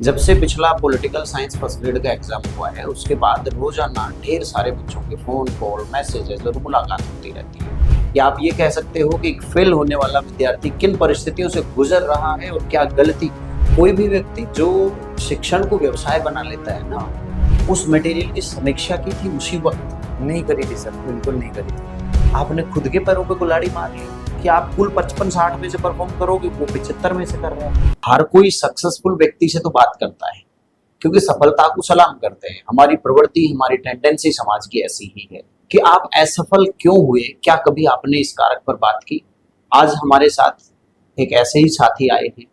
जब से पिछला पॉलिटिकल साइंस फर्स्ट ग्रेड का एग्जाम हुआ है उसके बाद रोजाना ढेर सारे बच्चों के फोन कॉल मैसेजेस और मुलाकात होती रहती है। क्या आप ये कह सकते हो कि एक फेल होने वाला विद्यार्थी किन परिस्थितियों से गुजर रहा है और क्या गलती? कोई भी व्यक्ति जो शिक्षण को व्यवसाय बना लेता है ना, उस मटेरियल की समीक्षा की थी उसी वक्त? नहीं करी थी सर, बिल्कुल नहीं करी थी। आपने खुद के पैरों पे कुल्हाड़ी मार ली कि आप कुल 55-60 में से परफॉर्म करोगे, वो 75 में से कर रहे हैं। हर कोई सक्सेसफुल व्यक्ति से तो बात करता है क्योंकि सफलता को सलाम करते हैं। हमारी प्रवृत्ति, हमारी टेंडेंसी समाज की ऐसी ही है कि आप असफल क्यों हुए, क्या कभी आपने इस कारक पर बात की? आज हमारे साथ एक ऐसे ही साथी आए हैं।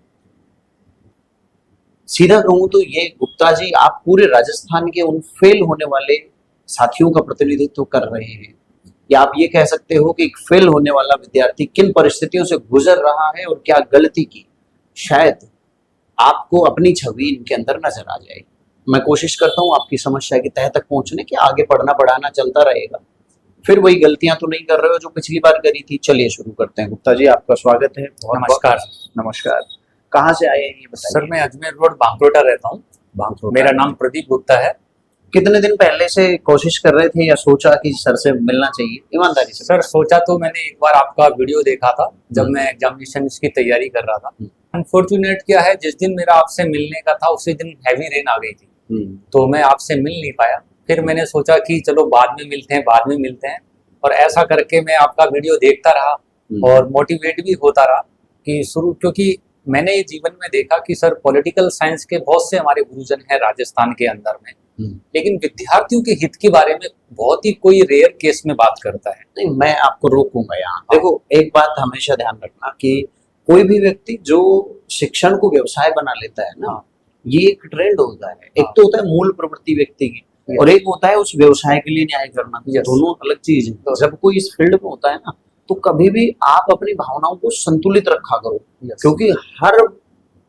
सीधा कहूं तो ये गुप्ता जी, आप पूरे राजस्थान के उन फेल होने वाले साथियों का प्रतिनिधित्व कर रहे हैं। या आप ये कह सकते हो कि एक फेल होने वाला विद्यार्थी किन परिस्थितियों से गुजर रहा है और क्या गलती की, शायद आपको अपनी छवि इनके अंदर नजर आ जाए। मैं कोशिश करता हूँ आपकी समस्या की तह तक पहुंचने की। आगे पढ़ना बढ़ाना चलता रहेगा, फिर वही गलतियां तो नहीं कर रहे हो जो पिछली बार करी थी। चलिए शुरू करते हैं। गुप्ता जी, आपका स्वागत है। नमस्कार। नमस्कार। कहाँ से आए हैं ये बताइए? सर मैं अजमेर रोड बांकरोटा रहता हूँ। मेरा नाम प्रदीप गुप्ता है। कितने दिन पहले से कोशिश कर रहे थे या सोचा कि सर से मिलना चाहिए? ईमानदारी से। सर सोचा तो मैंने एक बार आपका वीडियो देखा था जब मैं एग्जामिनेशन की तैयारी कर रहा था। अनफॉर्चुनेट क्या है, जिस दिन मेरा आपसे मिलने का था उसी दिन हैवी रेन आ गई थी, तो मैं आपसे मिल नहीं पाया। फिर मैंने सोचा कि चलो बाद में मिलते हैं और ऐसा करके मैं आपका वीडियो देखता रहा और मोटिवेट भी होता रहा कि क्योंकि मैंने ये जीवन में देखा कि सर पॉलिटिकल साइंस के बहुत से हमारे गुरुजन हैं राजस्थान के अंदर में, लेकिन विद्यार्थियों के हित के बारे में बहुत ही कोई रेयर केस में बात करता है। नहीं, मैं आपको रोकूंगा यहाँ। देखो, एक बात हमेशा ध्यान रखना कि कोई भी व्यक्ति जो शिक्षण को व्यवसाय बना लेता है ना, ये एक ट्रेंड होता है। एक तो होता है मूल प्रवृत्ति व्यक्ति की और एक होता है उस व्यवसाय के लिए न्याय करना। दोनों अलग चीज है। जब कोई इस फील्ड में होता है ना, तो कभी भी आप अपनी भावनाओं को संतुलित रखा करो, क्योंकि हर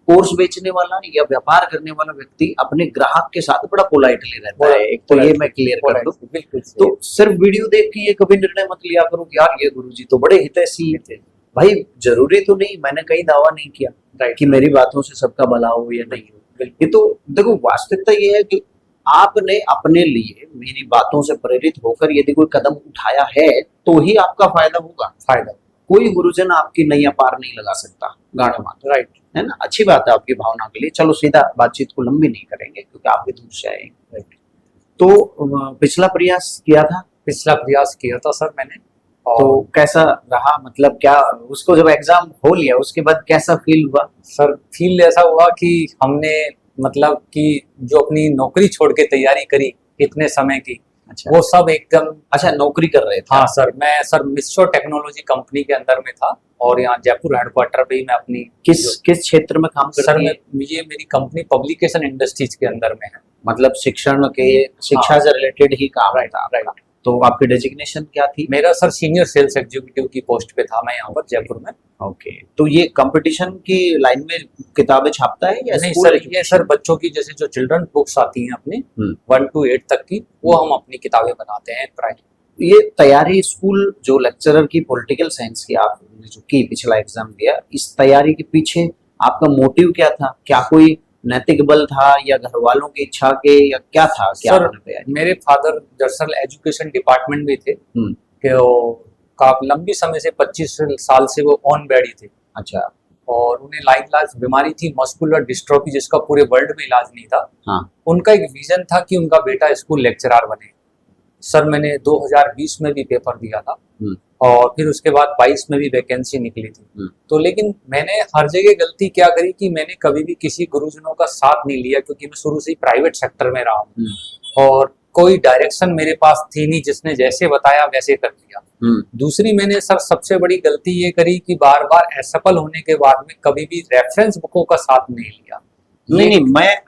कोर्स बेचने वाला या व्यापार करने वाला व्यक्ति अपने ग्राहक के साथ बड़ा पोलाइटली रहता है। एक तो ये मैं क्लियर कर दूं। तो सिर्फ वीडियो देख के ये कभी निर्णय मत लिया करो कि यार ये गुरुजी तो बड़े हितैषी थे। भाई जरूरी तो नहीं, मैंने कहीं दावा नहीं किया कि मेरी बातों से सबका भला हो या नहीं हो। ये तो देखो, वास्तविकता ये है कि आपने अपने लिए मेरी बातों से प्रेरित होकर यदि कोई कदम उठाया है तो ही आपका फायदा होगा। कोई गुरुजन आपकी नैया पार नहीं लगा सकता गाढ़ा मात्र, राइट है ना? अच्छी बात है आपकी भावना के लिए। चलो सीधा बातचीत को लंबी नहीं करेंगे क्योंकि आप भी दूर से आएंगे। तो पिछला प्रयास किया था सर मैंने। तो कैसा रहा? मतलब क्या उसको जब एग्जाम हो लिया उसके बाद कैसा फील हुआ? सर फील ऐसा हुआ कि हमने मतलब कि जो अपनी नौकरी छोड़ के तैयारी करी इतने समय की, वो सब एकदम। अच्छा, नौकरी कर रहे थे? हाँ सर, मैं सर मिस्रो टेक्नोलॉजी कंपनी के अंदर में था और यहाँ जयपुर हेडक्वार्टर पे ही मैं अपनी किस क्षेत्र में काम करते हैं? सर ये मेरी कंपनी पब्लिकेशन इंडस्ट्रीज के अंदर में है। मतलब शिक्षा से रिलेटेड ही काम था। राइट। तो आपकी डेजिग्नेशन क्या थी? मेरा सर सीनियर सेल्स एग्जीक्यूटिव की पोस्ट पे था मैं यहाँ पर जयपुर में। ओके। तो ये कंपटीशन की लाइन में किताबें छापता है या नहीं सर, ये सर बच्चों की जैसे जो चिल्ड्रन बुक्स आती हैं अपनी 1 to 8 तक की, वो हम अपनी किताबें बनाते हैं प्राइवेट। ये तैयारी स्कूल जो लेक्चरर की पॉलिटिकल साइंस की आपने जो की, पिछला एग्जाम दिया, इस तैयारी के पीछे आपका मोटिव क्या था? क्या कोई नैतिक बल था या घर वालों की इच्छा के या क्या था? क्या सर मेरे फादर दरअसल एजुकेशन डिपार्टमेंट में थे कि काफी लंबी समय से 25 साल से वो ऑन बेड ही थे। अच्छा। और उन्हें लाइलाज बीमारी थी मस्कुलर डिस्ट्रोफी, जिसका पूरे वर्ल्ड में इलाज नहीं था। हाँ। उनका एक विजन था कि उनका बेटा स्कूल लेक्चरर बने। सर मैंने 2020 में भी पेपर दिया था और फिर उसके बाद 22 में भी वैकेंसी निकली थी। तो लेकिन मैंने हर जगह गलती क्या करी कि मैंने कभी भी किसी गुरुजनों का साथ नहीं लिया, क्योंकि मैं शुरू से ही प्राइवेट सेक्टर में रहा हूँ और कोई डायरेक्शन मेरे पास थी नहीं। जिसने जैसे बताया वैसे कर दिया। दूसरी मैंने सर सबसे बड़ी गलती ये करी कि बार बार असफल होने के बाद में कभी भी रेफरेंस बुकों का साथ नहीं लिया। नहीं,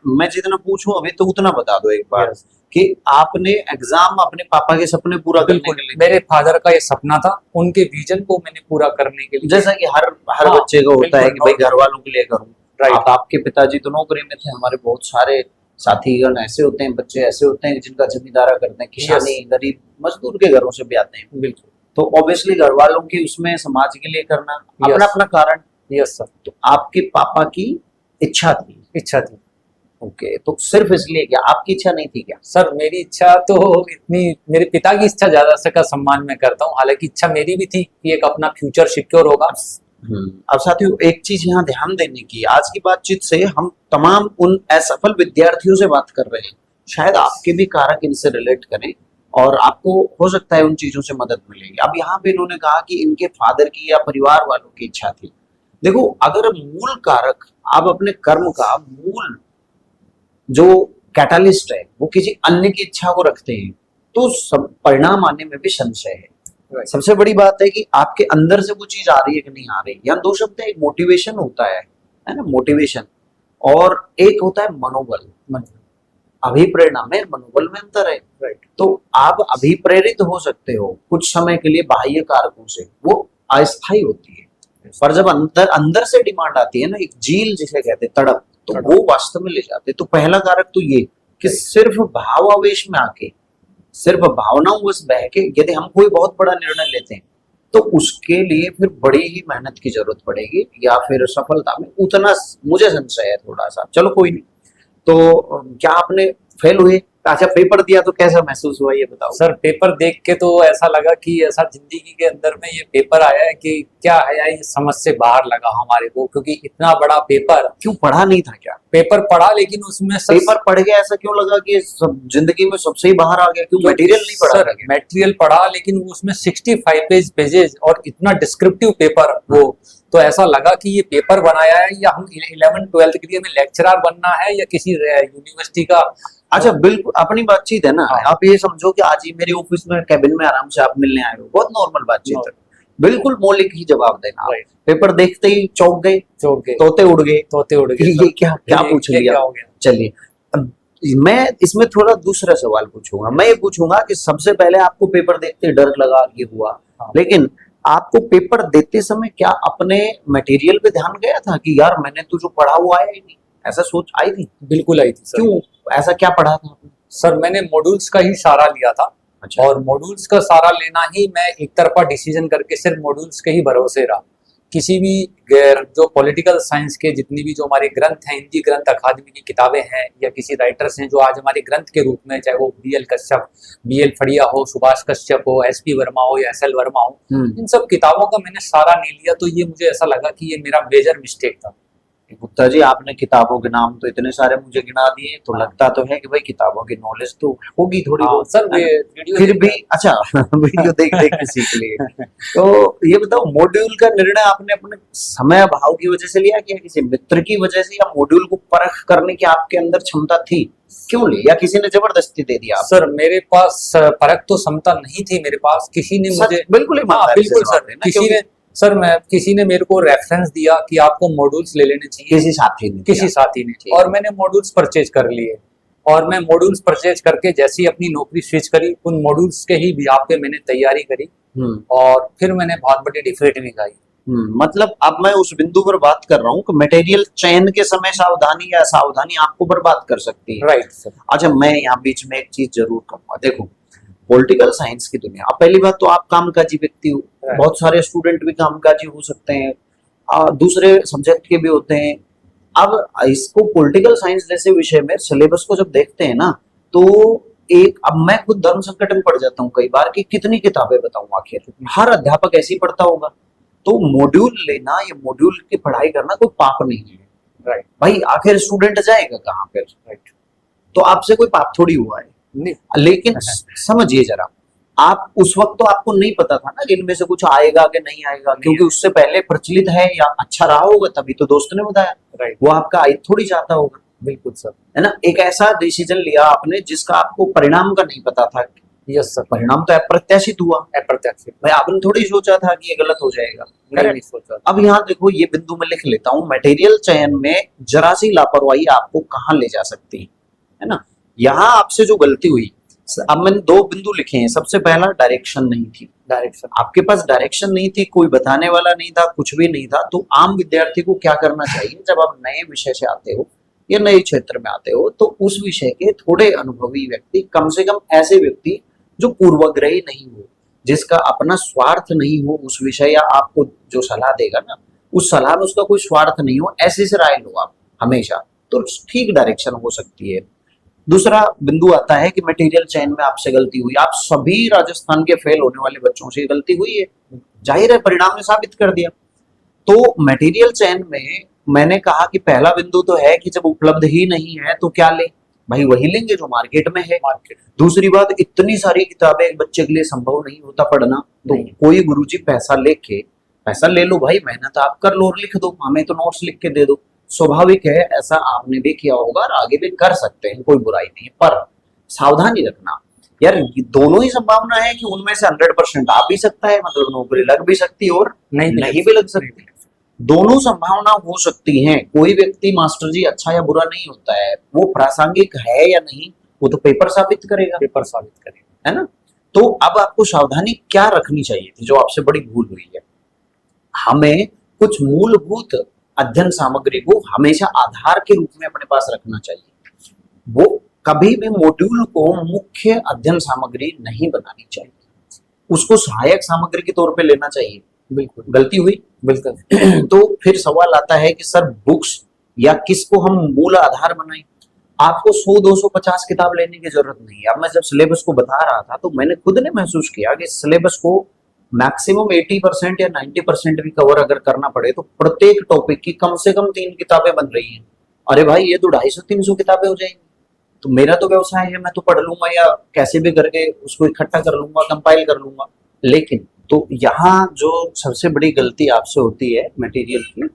मैं जितना पूछूं अभी तो उतना बता दो एक बार कि आपने एग्जाम अपने पापा के सपने पूरा करने के लिए। मेरे फादर का ये सपना था, उनके विजन को मैंने पूरा करने के लिए। जैसा कि हर बच्चे का होता है कि भाई घर वालों के लिए करूं। राइट। आपके पिताजी तो नौकरी में थे, हमारे बहुत सारे साथीगण ऐसे होते हैं, बच्चे ऐसे होते हैं जिनका जमींदारा करते हैं, किसानी, गरीब मजदूर के घरों से भी आते हैं। बिल्कुल। तो ऑब्वियसली घर वालों की उसमें समाज के लिए करना अपना अपना कारण। Yes sir. तो आपके पापा की इच्छा थी। ओके, तो सिर्फ इसलिए क्या आपकी इच्छा नहीं थी क्या? सर मेरी इच्छा तो इतनी, मेरे पिता की इच्छा ज्यादा से का सम्मान मैं करता हूँ, हालांकि इच्छा मेरी भी थी कि एक अपना फ्यूचर सिक्योर होगा। अब साथियों एक चीज यहाँ ध्यान देने की, आज की बातचीत से हम तमाम उन असफल विद्यार्थियों से बात कर रहे हैं, शायद आपके भी कारक इनसे रिलेट करें और आपको हो सकता है उन चीजों से मदद मिलेगी। अब यहाँ पे इन्होंने कहा कि इनके फादर की या परिवार वालों की इच्छा थी। देखो, अगर मूल कारक, आप अपने कर्म का मूल जो कैटालिस्ट है वो किसी अन्य की इच्छा को रखते हैं, तो सब परिणाम आने में भी संशय है। सबसे बड़ी बात है कि आपके अंदर से वो चीज आ रही है कि नहीं आ रही। यहाँ दो शब्द है, एक मोटिवेशन होता है ना, मोटिवेशन, और एक होता है मनोबल। अभिप्रेरणा में मनोबल में अंतर है। तो आप अभिप्रेरित हो सकते हो कुछ समय के लिए बाह्य कारकों से, वो अस्थायी होती है, पर जब अंदर अंदर से डिमांड आती है ना, एक जील जिसे कहते हैं, तड़प, तो वो वास्तव में ले जाते। तो पहला कारक तो ये कि सिर्फ भाव आवेश में आके, सिर्फ भावनाओं बस बह के यदि हम कोई बहुत बड़ा निर्णय लेते हैं तो उसके लिए फिर बड़ी ही मेहनत की जरूरत पड़ेगी, या फिर सफलता में उतना मुझे संशय है थोड़ा सा। चलो कोई नहीं। तो क्या आपने फेल हुए? अच्छा, पेपर दिया तो कैसा महसूस हुआ ये बताओ। सर पेपर देख के तो ऐसा लगा कि ऐसा जिंदगी के अंदर में ये पेपर आया है कि क्या है यार, ये समझ से बाहर लगा हमारे को, क्योंकि इतना बड़ा पेपर। क्यों पढ़ा नहीं था क्या? पेपर पढ़ा, लेकिन उसमें पेपर पढ़ के ऐसा क्यों लगा कि जिंदगी में सबसे ही बाहर आ गया? क्यों मटेरियल नहीं पढ़ा? सर मटेरियल पढ़ा, लेकिन उसमें 65 पेजेस और इतना डिस्क्रिप्टिव पेपर वो, तो ऐसा लगा कि ये पेपर बनाया है या हम 11th-12th के लिए हमें लेक्चरर बनना है या किसी यूनिवर्सिटी का। अच्छा, बिल्कुल अपनी बातचीत है ना। हाँ। आप ये समझो कि आज ही मेरे ऑफिस में कैबिन में आराम से आप मिलने आए हो, बहुत नॉर्मल बातचीत है, बिल्कुल मौलिक ही जवाब देना। पेपर देखते ही चौंक गए, तोते उड़ गए, ये क्या पूछ लिया। चलिए, मैं इसमें थोड़ा दूसरा सवाल पूछूंगा। मैं ये पूछूंगा कि सबसे पहले आपको पेपर देखते डर लगा कि हुआ, लेकिन आपको पेपर देते समय क्या अपने मटेरियल पे ध्यान गया था कि यार मैंने तो जो पढ़ा हुआ है ही नहीं, ऐसा सोच आई थी? बिल्कुल आई थी सर। क्यों, ऐसा क्या पढ़ा था आपने? सर मैंने मॉड्यूल्स का ही सहारा लिया था। अच्छा। और मॉड्यूल्स का सहारा लेना ही, मैं एक तरफा डिसीजन करके सिर्फ मॉड्यूल्स के ही भरोसे रहा। किसी भी जो पॉलिटिकल साइंस के जितनी भी जो हमारे ग्रंथ हैं, हिंदी ग्रंथ अकादमी की किताबें हैं, या किसी राइटर्स हैं जो आज हमारे ग्रंथ के रूप में, चाहे वो BL कश्यप, BL फड़िया हो, सुभाष कश्यप हो, SP वर्मा हो या SL वर्मा हो, इन सब किताबों का मैंने सहारा नहीं लिया। तो ये मुझे ऐसा लगा कि ये मेरा मेजर मिस्टेक था। गुप्ता जी, आपने किताबों के नाम तो इतने सारे मुझे गिना दिए, तो लगता तो है कि भाई किताबों की नॉलेज तो होगी थोड़ी बहुत। सर वीडियो फिर भी अच्छा वीडियो देख देख के सीख लिए। तो ये बताओ, मॉड्यूल का निर्णय आपने अपने समय अभाव की वजह से लिया, क्या किसी मित्र की वजह से, या मॉड्यूल को परख करने की आपके अंदर क्षमता थी? क्यों ली, या किसी ने जबरदस्ती दे दिया? सर मेरे पास परख तो क्षमता नहीं थी मेरे पास, किसी ने मुझे बिल्कुल बिल्कुल सर, किसी ने मेरे को रेफरेंस दिया कि आपको मॉड्यूल्स ले लेने चाहिए, किसी साथी ने और मैंने मॉड्यूल्स परचेज कर लिए। और मैं मॉड्यूल्स परचेज करके जैसे ही अपनी नौकरी स्विच करी, उन मॉड्यूल्स के ही बिहाफ पे मैंने तैयारी करी, और फिर मैंने बहुत बड़ी डिफरेंट भी खाई। मतलब अब मैं उस बिंदु पर बात कर रहा हूँ कि मटेरियल चयन के समय सावधानी या असावधानी आपको बर्बाद कर सकती है। Right sir. अच्छा, मैं यहाँ बीच में एक चीज जरूर कहूंगा। देखो, पॉलिटिकल साइंस की दुनिया, अब पहली बात तो आप कामकाजी व्यक्ति हो, बहुत सारे स्टूडेंट भी कामकाजी हो सकते हैं, दूसरे सब्जेक्ट के भी होते हैं। अब इसको पॉलिटिकल साइंस जैसे विषय में सिलेबस को जब देखते हैं ना, तो अब मैं खुद धर्म संकट में पड़ जाता हूँ कई बार कि कितनी किताबें बताऊं, आखिर हर अध्यापक ऐसे ही पढ़ता होगा। तो मॉड्यूल लेना या मॉड्यूल की पढ़ाई करना कोई पाप नहीं है। राइट भाई, आखिर स्टूडेंट जाएगा कहाँ पर? राइट। तो आपसे कोई पाप थोड़ी हुआ है। लेकिन समझिए जरा, आप उस वक्त तो आपको नहीं पता था ना कि इनमें से कुछ आएगा कि नहीं आएगा, क्योंकि उससे पहले प्रचलित है या अच्छा रहा होगा तभी तो दोस्त ने बताया। राइट। वो आपका आई थोड़ी चाहता होगा। बिल्कुल सर, है ना। एक ऐसा डिसीजन लिया आपने जिसका आपको परिणाम का नहीं पता था। Yes sir. परिणाम तो अप्रत्याशित हुआ। अप्रत्याशित। भाई, आपने थोड़ी सोचा था कि ये गलत हो जाएगा। नहीं सोचा। अब यहाँ देखो, ये बिंदु में लिख लेता हूँ, मटेरियल चयन में जरा सी लापरवाही आपको कहाँ ले जा सकती है ना। यहाँ आपसे जो गलती हुई, अब मैंने 2 बिंदु लिखे हैं। सबसे पहला, डायरेक्शन नहीं थी। डायरेक्शन, आपके आपके पास डायरेक्शन नहीं थी, कोई बताने वाला नहीं था, कुछ भी नहीं था। तो आम विद्यार्थी को क्या करना चाहिए, जब आप नए विषय से आते हो या नए क्षेत्र में आते हो, तो उस विषय के थोड़े अनुभवी व्यक्ति, कम से कम ऐसे व्यक्ति जो पूर्वाग्रही नहीं हो, जिसका अपना स्वार्थ नहीं हो उस विषय, या आपको जो सलाह देगा ना उस सलाह में उसका कोई स्वार्थ नहीं हो, ऐसे से राय लो आप हमेशा। तो ठीक डायरेक्शन हो सकती है। दूसरा बिंदु आता है कि मटेरियल चेन में आपसे गलती हुई, आप सभी राजस्थान के फेल होने वाले बच्चों से गलती हुई है, जाहिर है परिणाम ने साबित कर दिया। तो मटेरियल चेन में मैंने कहा कि पहला बिंदु तो है कि जब उपलब्ध ही नहीं है तो क्या ले, भाई वही लेंगे जो मार्केट में है। दूसरी बात, इतनी सारी किताबें एक बच्चे के लिए संभव नहीं होता पढ़ना, तो कोई गुरुजी पैसा ले लो भाई, मेहनत आप कर लो और लिख दो, हमें तो नोट्स लिख के दे दो। स्वाभाविक है, ऐसा आपने भी किया होगा और आगे भी कर सकते हैं, कोई बुराई नहीं, पर सावधानी रखना यार, दोनों ही संभावना है कि उनमें से 100% आ भी सकता है, मतलब नौकरी लग भी सकती है और नहीं भी लग सकती, दोनों संभावना हो सकती हैं। कोई व्यक्ति मास्टर जी अच्छा या बुरा नहीं होता है, वो प्रासंगिक है या नहीं वो तो पेपर साबित करेगा, है ना। तो अब आपको सावधानी क्या रखनी चाहिए थी, जो आपसे बड़ी भूल हुई है, हमें कुछ मूलभूत अध्ययन सामग्री को हमेशा आधार के रूप में अपने पास रखना चाहिए। वो कभी भी मॉड्यूल को मुख्य अध्ययन सामग्री नहीं बनानी चाहिए, उसको सहायक सामग्री के तौर पे लेना चाहिए। बिल्कुल गलती हुई, बिल्कुल। तो फिर सवाल आता है कि सर बुक्स या किसको हम मूल आधार बनाएं। आपको 100-250 किताब लेने की जरूरत नहीं है। अब मैं जब सिलेबस को बता रहा था तो मैंने खुद ने महसूस किया कि सिलेबस को मैक्सिमम 80% या 90% भी कवर अगर करना पड़े तो प्रत्येक टॉपिक की कम से कम 3 किताबें बन रही हैं। अरे भाई ये तो 250-300 किताबें हो जाएंगी, तो मेरा तो व्यवसाय है, मैं तो पढ़ लूंगा या कैसे भी करके उसको इकट्ठा कर लूंगा, कंपाइल कर लूंगा। लेकिन तो यहाँ जो सबसे बड़ी गलती आपसे होती है मटेरियल की,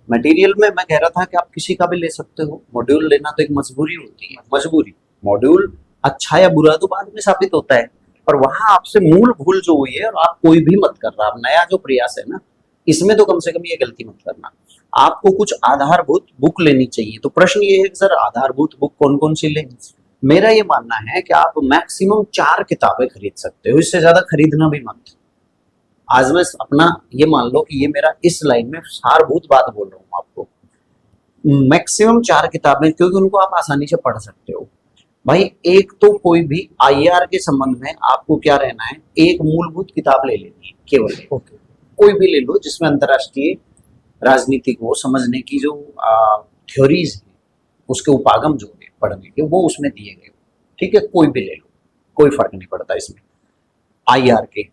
मटेरियल में मैं कह रहा था कि आप किसी का भी ले सकते हो, मॉड्यूल लेना तो एक मजबूरी होती है, मजबूरी। मॉड्यूल अच्छा या बुरा तो बाद में साबित होता है, पर वहां आपसे मूल भूल जो हुई है और आप कोई भी मत कर रहा, आप नया जो प्रयास है ना, इसमें तो कम से कम ये गलती मत करना। आपको कुछ आधारभूत बुक लेनी चाहिए। तो प्रश्न ये है कि सर आधारभूत बुक कौन कौन सी लें। मेरा ये मानना है कि आप मैक्सिमम 4 किताबें खरीद सकते हो, इससे ज्यादा खरीदना भी मत। आज मैं अपना ये मान लो कि ये मेरा इस लाइन में सारभूत बात बोल रहा हूँ आपको, मैक्सिमम 4 किताबें, क्योंकि उनको आप आसानी से पढ़ सकते हो। भाई एक तो कोई भी आईआर के संबंध में आपको क्या रहना है, एक मूलभूत किताब ले लेनी है केवल, कोई भी ले लो जिसमें अंतरराष्ट्रीय राजनीति को समझने की जो थ्योरीज है, उसके उपागम जो है पढ़ने के, वो उसमें दिए गए। ठीक है, कोई भी ले लो, कोई फर्क नहीं पड़ता इसमें आईआर के।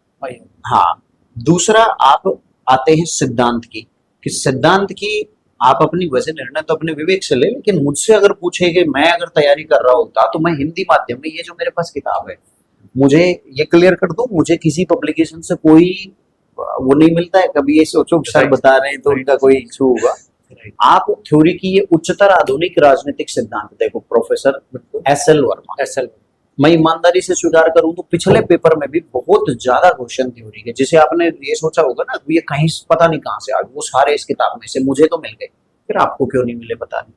हाँ, दूसरा आप आते हैं सिद्धांत की, कि सिद्धांत की आप अपनी वैसे निर्णय तो अपने विवेक से ले, लेकिन मुझसे अगर पूछे कि मैं अगर तैयारी कर रहा होता तो मैं हिंदी माध्यम में ये जो मेरे पास किताब है, मुझे ये क्लियर कर दूं, मुझे किसी पब्लिकेशन से कोई वो नहीं मिलता है। कभी ये सोचो सर बता रहे हैं तो उनका कोई इशू होगा। आप थ्योरी की ये उच्चतर आधुनिक राजनीतिक सिद्धांत देखो, प्रोफेसर एसएल वर्मा, मैं ईमानदारी से स्वीकार करूं तो पिछले पेपर में भी बहुत ज्यादा क्वेश्चन थ्योरी के, जिसे आपने ये सोचा होगा ना ये कहीं पता नहीं कहां से आ गए, वो सारे इस किताब में से मुझे तो मिल गए, फिर आपको क्यों नहीं मिले पता नहीं।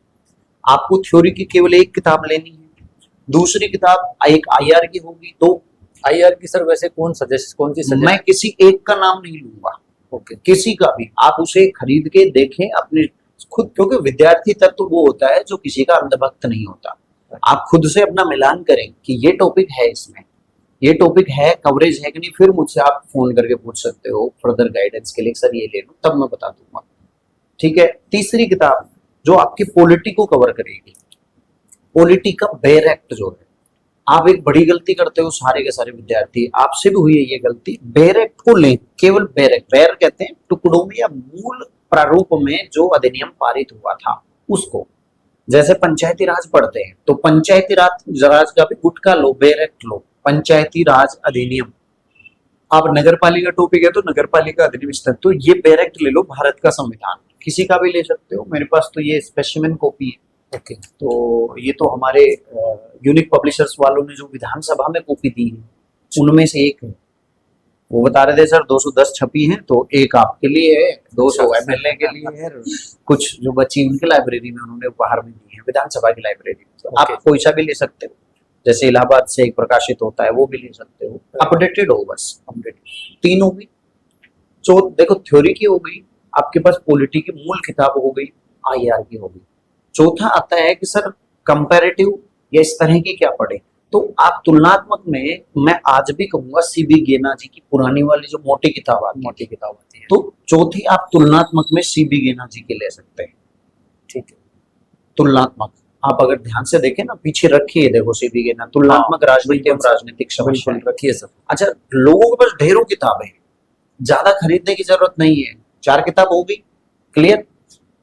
आपको थ्योरी की केवल एक किताब लेनी है, दूसरी किताब एक आईआर की होगी। तो आईआर की सर वैसे कौन सी सजेस्ट? मैं किसी एक का नाम नहीं लूंगा, ओके, किसी का भी आप उसे खरीद के देखें अपने खुद, क्योंकि विद्यार्थी तत्व वो होता है जो किसी का अंधभक्त नहीं होता। आप खुद से अपना मिलान करें कि ये टॉपिक है, इसमें ये टॉपिक है, कवरेज है कि नहीं, फिर मुझसे आप फोन करके पूछ सकते हो फर्दर गाइडेंस के लिए, सर ये ले लो, तब मैं बता दूंगा। ठीक है, तीसरी किताब जो आपकी पॉलिटी को कवर करेगी, पॉलिटी का बैरेक्ट जो है, आप एक बड़ी गलती करते हो सारे के सारे विद्यार्थी, आपसे भी हुई है ये गलती, बैरेक्ट को लें, केवल बैरेक्ट, बैर कहते हैं टुकड़ों में या मूल प्रारूप में जो अधिनियम पारित हुआ था उसको। जैसे पंचायती राज पढ़ते हैं तो पंचायती राज का भी गुटका लो, बैरेक्ट लो, पंचायती राज अधिनियम। आप नगर पालिका टॉपिक है तो नगर पालिका अधिनियम, तो ये बैरेक्ट ले लो, भारत का संविधान, किसी का भी ले सकते हो, मेरे पास तो ये स्पेसिमेन कॉपी है। ओके, तो ये तो हमारे यूनिक पब्लिशर्स वालों ने जो विधानसभा में कॉपी दी है उनमें से एक है। वो बता रहे थे सर 210 छपी हैं, तो एक आपके लिए है, 200 एमएलए के लिए है, कुछ जो बची उनकी लाइब्रेरी में उन्होंने उपहार में दी है, विधानसभा की लाइब्रेरी में। तो आप कोई सा भी ले सकते हो, जैसे इलाहाबाद से एक प्रकाशित होता है वो भी ले सकते हो, अपडेटेड हो, बस अपडेटेड। तीनों भी देखो, थ्योरी की हो गई, आपके पास पॉलिटी की मूल किताब हो गई, आईआर की हो गई। चौथा आता है कि सर कंपैरेटिव या इस तरह की क्या पढ़े, तो आप तुलनात्मक में, मैं आज भी कहूंगा सीबी गेना जी की पुरानी वाली जो मोटी किताब आती है, तो चौथी आप तुलनात्मक में सीबी गेना जी की ले सकते हैं। ठीक है, तुलनात्मक, आप अगर ध्यान से देखें ना, पीछे रखिए, देखो सीबी के ना, तुलनात्मक राजनीति और राजनीतिक समस्या। बिल्कुल रखिए सर। अच्छा, लोगों के पास ढेरों किताबें हैं, ज्यादा खरीदने की जरूरत नहीं है, 4 किताब होगी, क्लियर।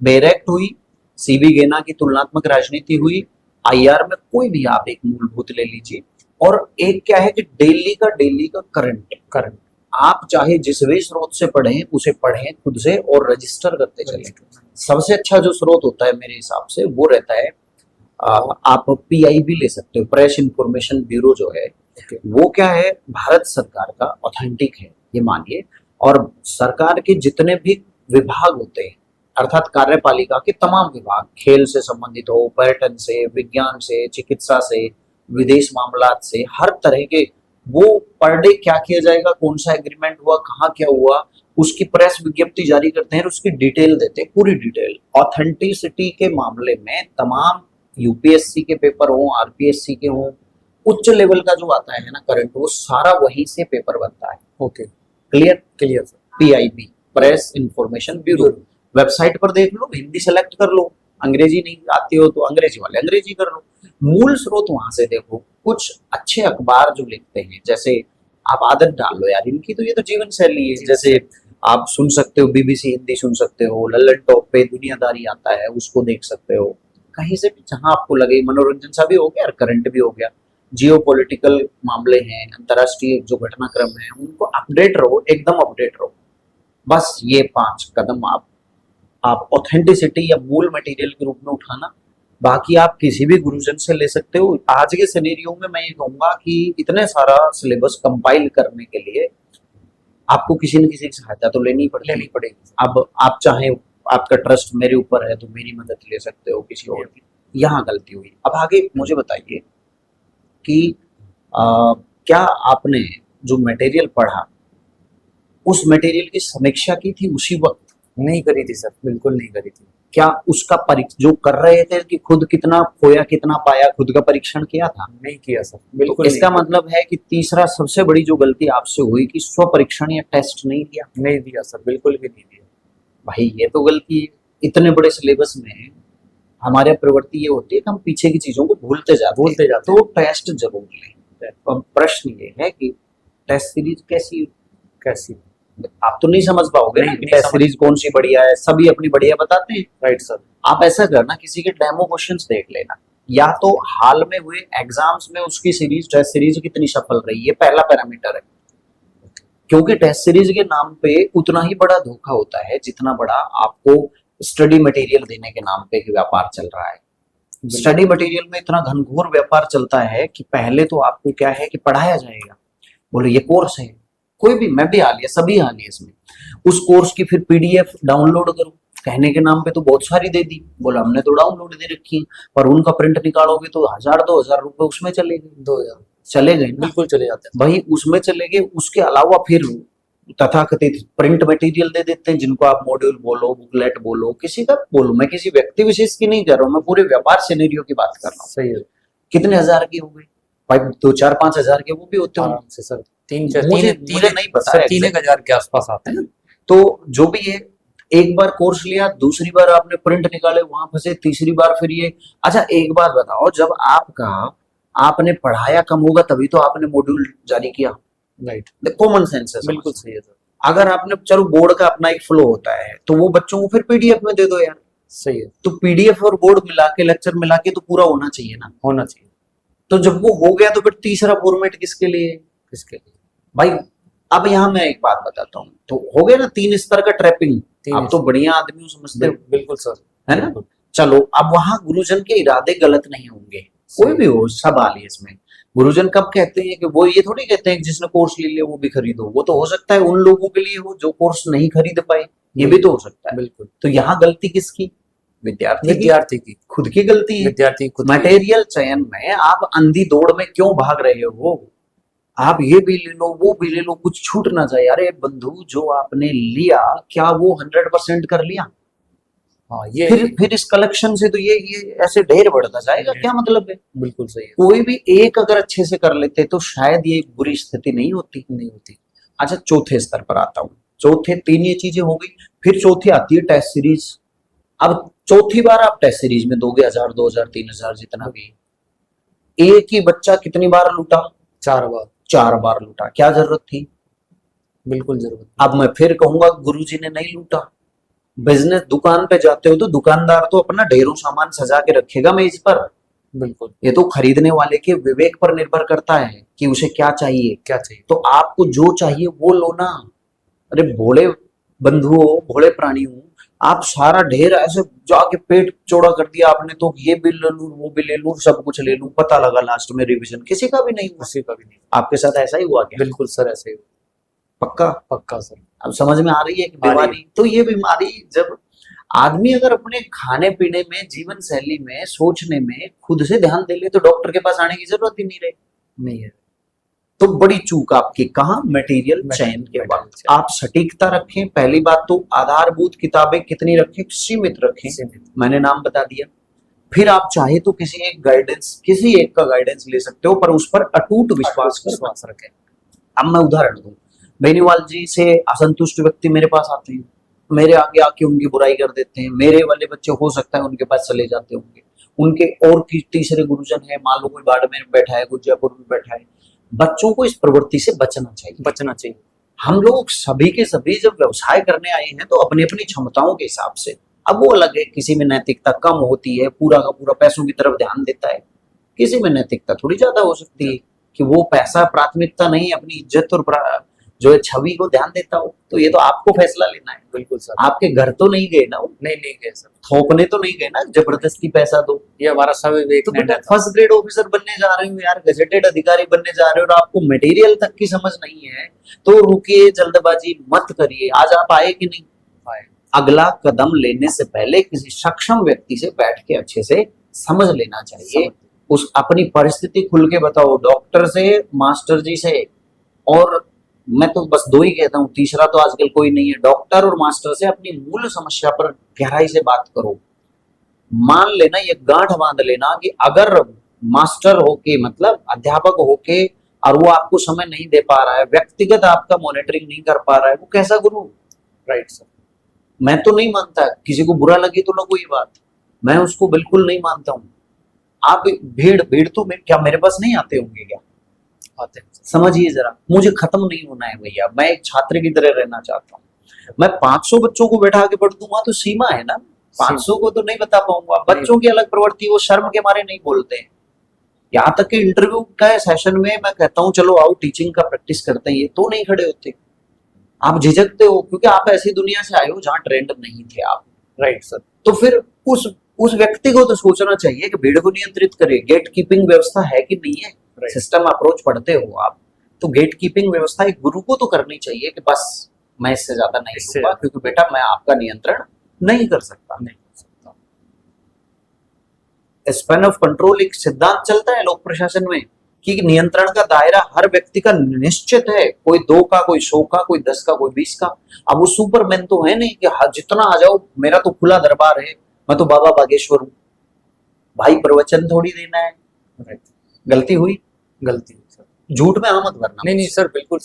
बेरेक्ट हुई, सीबी गेना की तुलनात्मक राजनीति हुई, आईआर में कोई भी आप एक मूलभूत ले लीजिए, और एक क्या है कि डेली का करंट आप चाहे जिस भी स्रोत से पढ़ें, उसे पढ़ें खुद से और रजिस्टर करते चलें। सबसे अच्छा जो स्रोत होता है मेरे हिसाब से वो रहता है, आप पीआईबी ले सकते हो, प्रेस इंफॉर्मेशन ब्यूरो जो है, वो क्या है, भारत सरकार का ऑथेंटिक है, ये मानिए। और सरकार के जितने भी विभाग होते हैं, अर्थात कार्यपालिका के तमाम विभाग, खेल से संबंधित हो, पर्यटन से, विज्ञान से, चिकित्सा से, विदेश मामलात से, हर तरह के, वो पर डे क्या किया जाएगा, कौन सा एग्रीमेंट हुआ, कहाँ क्या हुआ, उसकी प्रेस विज्ञप्ति जारी करते हैं, उसकी डिटेल देते हैं, पूरी डिटेल। ऑथेंटिसिटी के मामले में तमाम यूपीएससी के पेपर हो, आरपीएससी के हो, उच्च लेवल का जो आता है ना करंट, वो सारा वहीं से पेपर बनता है। Okay, clear sir. PIB, press information bureau, website पर देख लो, हिंदी सेलेक्ट कर लो, अंग्रेजी नहीं आती हो तो अंग्रेजी वाले अंग्रेजी कर लो, मूल स्रोत वहां से देखो। कुछ अच्छे अखबार जो लिखते हैं, जैसे आप आदत डाल लो यार इनकी, तो ये तो जीवन शैली है। जैसे आप सुन सकते हो बीबीसी हिंदी, सुन सकते हो, लल्लन टॉप पे दुनियादारी आता है, उसको देख सकते हो, कहीं से भी जहां आपको लगे। मनोरंजन सा भी हो गया और करंट भी हो गया, जियो पॉलिटिकल मामले हैं, अंतर्राष्ट्रीय जो घटनाक्रम है, उनको अपडेट रहो, एकदम अपडेट रहो। बस ये 5 कदम आप ऑथेंटिसिटी या मूल मटेरियल के रूप में उठाना। बाकी आप किसी भी गुरुजन से ले सकते हो। आज के सिनेरियो में मैं ये कहूंगा कि इतने सारा सिलेबस कंपाइल करने के लिए आपको किसी न किसी की सहायता तो लेनी पड़ेगी। अब आप चाहे, आपका ट्रस्ट मेरे ऊपर है तो मेरी मदद ले सकते हो, किसी और की। यहाँ गलती हुई। अब आगे मुझे बताइए कि क्या आपने जो मटेरियल पढ़ा, उस मटेरियल की समीक्षा की थी उसी वक्त? नहीं करी थी सर, बिल्कुल नहीं करी थी। क्या उसका जो कर रहे थे कि खुद कितना खोया कितना पाया, खुद का परीक्षण किया था? नहीं किया सर, बिल्कुल। तो इसका मतलब है कि तीसरा सबसे बड़ी जो गलती आपसे हुई कि स्व परीक्षण या टेस्ट नहीं दिया। नहीं दिया सर, बिल्कुल भी नहीं दिया। भाई ये तो गलती है। इतने बड़े सिलेबस में हमारे प्रवृत्ति ये होती है कि हम पीछे की चीजों को भूलते जाते हैं। तो टेस्ट जरूर लें। अब प्रश्न ये है कि टेस्ट सीरीज कैसी आप तो नहीं समझ पाओगे ना कि टेस्ट सीरीज कौन सी बढ़िया है, सभी अपनी बढ़िया बताते हैं। Right sir. आप ऐसा करना, किसी के डेमो क्वेश्चंस देख लेना, या तो हाल में हुए एग्जाम्स में उसकी सीरीज, टेस्ट सीरीज कितनी सफल रही है, पहला पैरामीटर है। क्योंकि टेस्ट सीरीज के नाम पे उतना ही बड़ा धोखा होता है जितना बड़ा आपको स्टडी मटेरियल देने के नाम पे व्यापार चल रहा है। स्टडी मटेरियल में इतना घनघोर व्यापार चलता है कि पहले तो आपको क्या है कि पढ़ाया जाएगा, बोले ये कोर्स है, कोई भी, मैं भी हाल, सभी हाल इसमें, उस कोर्स की फिर पीडीएफ डाउनलोड करो, कहने के नाम पे तो बहुत सारी दे दी, बोला हमने तो डाउनलोड दे रखी है, पर उनका प्रिंट निकालोगे तो 1000-2000 रुपए उसमें चले गए। 2000 चले गए, बिल्कुल चले जाते हैं भाई, उसमें चले गए। उसके अलावा फिर तथाकथित प्रिंट मटेरियल दे देते हैं, जिनको आप मॉड्यूल बोलो, बुकलेट बोलो, किसी का बोलो, मैं किसी व्यक्ति विशेष की नहीं कर रहा हूँ, मैं पूरे व्यापार सिनेरियो की बात कर रहा हूँ। सही है। कितने हजार के हो गए भाई? 2-4-5 हजार के वो भी होते हैं आराम से सर। मुझे नहीं पता, 3-1000 के आसपास आते हैं। तो जो भी है, एक बार कोर्स लिया, दूसरी बार आपने प्रिंट निकाले, वहां फंसे, तीसरी बार फिर ये। अच्छा एक बात बताओ, जब आपने पढ़ाया कम होगा तभी तो आपने मॉड्यूल जारी किया। राइट, कॉमन सेंस है, बिल्कुल सही है सर। अगर आपने, चलो बोर्ड का अपना एक फ्लो होता है, तो वो बच्चों को फिर पीडीएफ में दे दो यार। सही है। तो पीडीएफ और बोर्ड मिला के, लेक्चर मिला के तो पूरा होना चाहिए ना, होना चाहिए। तो जब वो हो गया तो फिर तीसरा फॉर्मेट किसके लिए? भाई अब यहाँ मैं एक बात बताता हूँ, तो हो गया ना 3 स्तर का ट्रैपिंग। आप तो बढ़िया आदमी हो, समझते हो। बिल्कुल सर, है ना। चलो अब वहां गुरुजन के इरादे गलत नहीं होंगे, कोई भी हो, सब आ इसमें। गुरुजन कब कहते हैं कि वो ये थोड़ी कहते हैं कि जिसने कोर्स ले लिया वो भी खरीदो। वो तो हो सकता है उन लोगों के लिए हो जो कोर्स नहीं खरीद पाए, ये भी तो हो सकता है। बिल्कुल। तो यहाँ गलती किसकी? विद्यार्थी की खुद की गलती है। विद्यार्थी खुद मटेरियल चयन में आप अंधी दौड़ में क्यों भाग रहे हो? आप ये भी ले लो, वो भी ले लो, कुछ छूट ना जाए। अरे बंधु, जो आपने लिया क्या वो 100% कर लिया? हाँ, ये फिर इस कलेक्शन से तो ये ऐसे ढेर बढ़ता जाएगा, क्या मतलब है? बिल्कुल सही है। कोई भी एक अगर अच्छे से कर लेते तो शायद ये बुरी स्थिति नहीं होती। अच्छा चौथे स्तर पर आता हूँ। चौथे 3 ये चीजें हो गई, फिर चौथी आती है टेस्ट सीरीज। अब चौथी बार आप टेस्ट सीरीज में दोगे 1000, 2000, 3000 जितना भी। एक ही बच्चा कितनी बार लूटा? 4 बार। 4 बार लूटा। क्या जरूरत थी? बिल्कुल जरूरत। अब मैं फिर कहूंगा गुरुजी ने नहीं लूटा। बिजनेस दुकान पे जाते हो तो दुकानदार तो अपना ढेरों सामान सजा के रखेगा मेज पर। बिल्कुल। ये तो खरीदने वाले के विवेक पर निर्भर करता है कि उसे क्या चाहिए। क्या चाहिए? तो आपको जो चाहिए वो लो ना। अरे भोले बंधुओं, भोले प्राणियों, आप सारा ढेर ऐसे जाके पेट चौड़ा कर दिया आपने, तो ये भी ले लूं, वो भी ले लूं, सब कुछ ले लूं, पता लगा लास्ट में रिवीजन किसी का भी नहीं हुआ। किसी का भी नहीं। आपके साथ ऐसा ही हुआ क्या? बिल्कुल सर, ऐसे ही। पक्का? पक्का सर। अब समझ में आ रही है कि आ रही है। बीमारी, तो ये बीमारी जब आदमी अगर अपने खाने पीने में, जीवन शैली में, सोचने में खुद से ध्यान दे ले तो डॉक्टर के पास आने की जरूरत ही नहीं रही। नहीं है। तो बड़ी चूक आपकी कहाँ? मटेरियल चयन के वक्त आप सटीकता रखें। पहली बात तो आधारभूत किताबें कितनी रखें? सीमित रखें। मैंने नाम बता दिया। फिर आप चाहे तो किसी एक का गाइडेंस ले सकते हो, पर उस पर अटूट विश्वास रखें। अब मैं उदाहरण दूं, बेनीवाल जी से असंतुष्ट व्यक्ति मेरे पास आते हैं, मेरे आगे आके उनकी बुराई कर देते हैं। मेरे वाले बच्चे हो सकता है उनके पास चले जाते होंगे, उनके और तीसरे गुरुजन है, मान लो कोई बाड़मेर में बैठा है, कोई जयपुर में बैठा है। बच्चों को इस प्रवृत्ति से बचना चाहिए। बचना चाहिए। हम लोग सभी के सभी जब व्यवसाय करने आए हैं तो अपनी अपनी क्षमताओं के हिसाब से, अब वो अलग है, किसी में नैतिकता कम होती है, पूरा का पूरा पैसों की तरफ ध्यान देता है, किसी में नैतिकता थोड़ी ज्यादा हो सकती है कि वो पैसा प्राथमिकता नहीं, अपनी इज्जत और जो है छवि को ध्यान देता हो। तो ये तो आपको फैसला लेना है। बिल्कुल सर। आपके घर तो नहीं गए ना वो, नहीं गए सर, थोपने तो नहीं गए ना जबरदस्ती पैसा दो। ये हमारा सविवेक तो निर्णय था। फर्स्ट ग्रेड ऑफिसर बनने जा रहे हो यार, गजेटेड अधिकारी बनने जा रहे हो, और आपको मटेरियल तक की समझ नहीं है, तो रुकिए, जल्दबाजी मत करिए। आज आप आए कि नहीं आए? अगला कदम लेने से पहले किसी सक्षम व्यक्ति से बैठ के अच्छे से समझ लेना चाहिए। उस अपनी परिस्थिति खुल के बताओ, डॉक्टर से, मास्टर जी से, और मैं तो बस 2 ही कहता हूँ, तीसरा तो आजकल कोई नहीं है। डॉक्टर और मास्टर से अपनी मूल समस्या पर गहराई से बात करो। मान लेना, ये गांठ बांध लेना कि अगर मास्टर होके, मतलब अध्यापक होके, और वो आपको समय नहीं दे पा रहा है, व्यक्तिगत आपका मॉनिटरिंग नहीं कर पा रहा है, वो कैसा गुरु? Right sir. मैं तो नहीं मानता, किसी को बुरा लगी तो ना कोई बात, मैं उसको बिल्कुल नहीं मानता हूँ। आप भीड़ तो क्या मेरे पास नहीं आते होंगे क्या? आते हैं। समझिए जरा, मुझे खत्म नहीं होना है भैया, मैं एक छात्र की तरह रहना चाहता हूँ। मैं 500 बच्चों को बैठा के पढ़ दूंगा तो सीमा है ना, 500 को तो नहीं बता पाऊंगा। बच्चों की अलग प्रवृत्ति, वो शर्म के मारे नहीं बोलते हैं। यहाँ तक कि इंटरव्यू का सेशन में मैं कहता हूँ चलो आओ टीचिंग का प्रैक्टिस करते हैं, ये तो नहीं खड़े होते। आप झिझकते हो क्योंकि आप ऐसी दुनिया से आए हो जहाँ ट्रेंड नहीं थे आप। Right sir. तो फिर उस व्यक्ति को तो सोचना चाहिए कि भीड़ को नियंत्रित करे। गेट कीपिंग व्यवस्था है कि नहीं है? सिस्टम अप्रोच पढ़ते हो आप, तो गेट कीपिंग व्यवस्था एक गुरु को तो करनी चाहिए कि बस मैं इससे ज्यादा नहीं लूंगा, क्योंकि बेटा मैं आपका नियंत्रण नहीं कर सकता। स्पैन ऑफ कंट्रोल एक सिद्धांत चलता है लोक प्रशासन में कि नियंत्रण का दायरा हर व्यक्ति का निश्चित है, कोई 2 का, कोई 100 का, कोई 10 का, कोई 20 का। अब वो सुपरमैन तो है नहीं कि जितना आ जाओ, मेरा तो खुला दरबार है, मैं तो बाबा बागेश्वर हूँ। भाई प्रवचन थोड़ी देना है। गलती हुई? गलती हुई सर, झूठ में आमद भरना। नहीं सर, बिल्कुल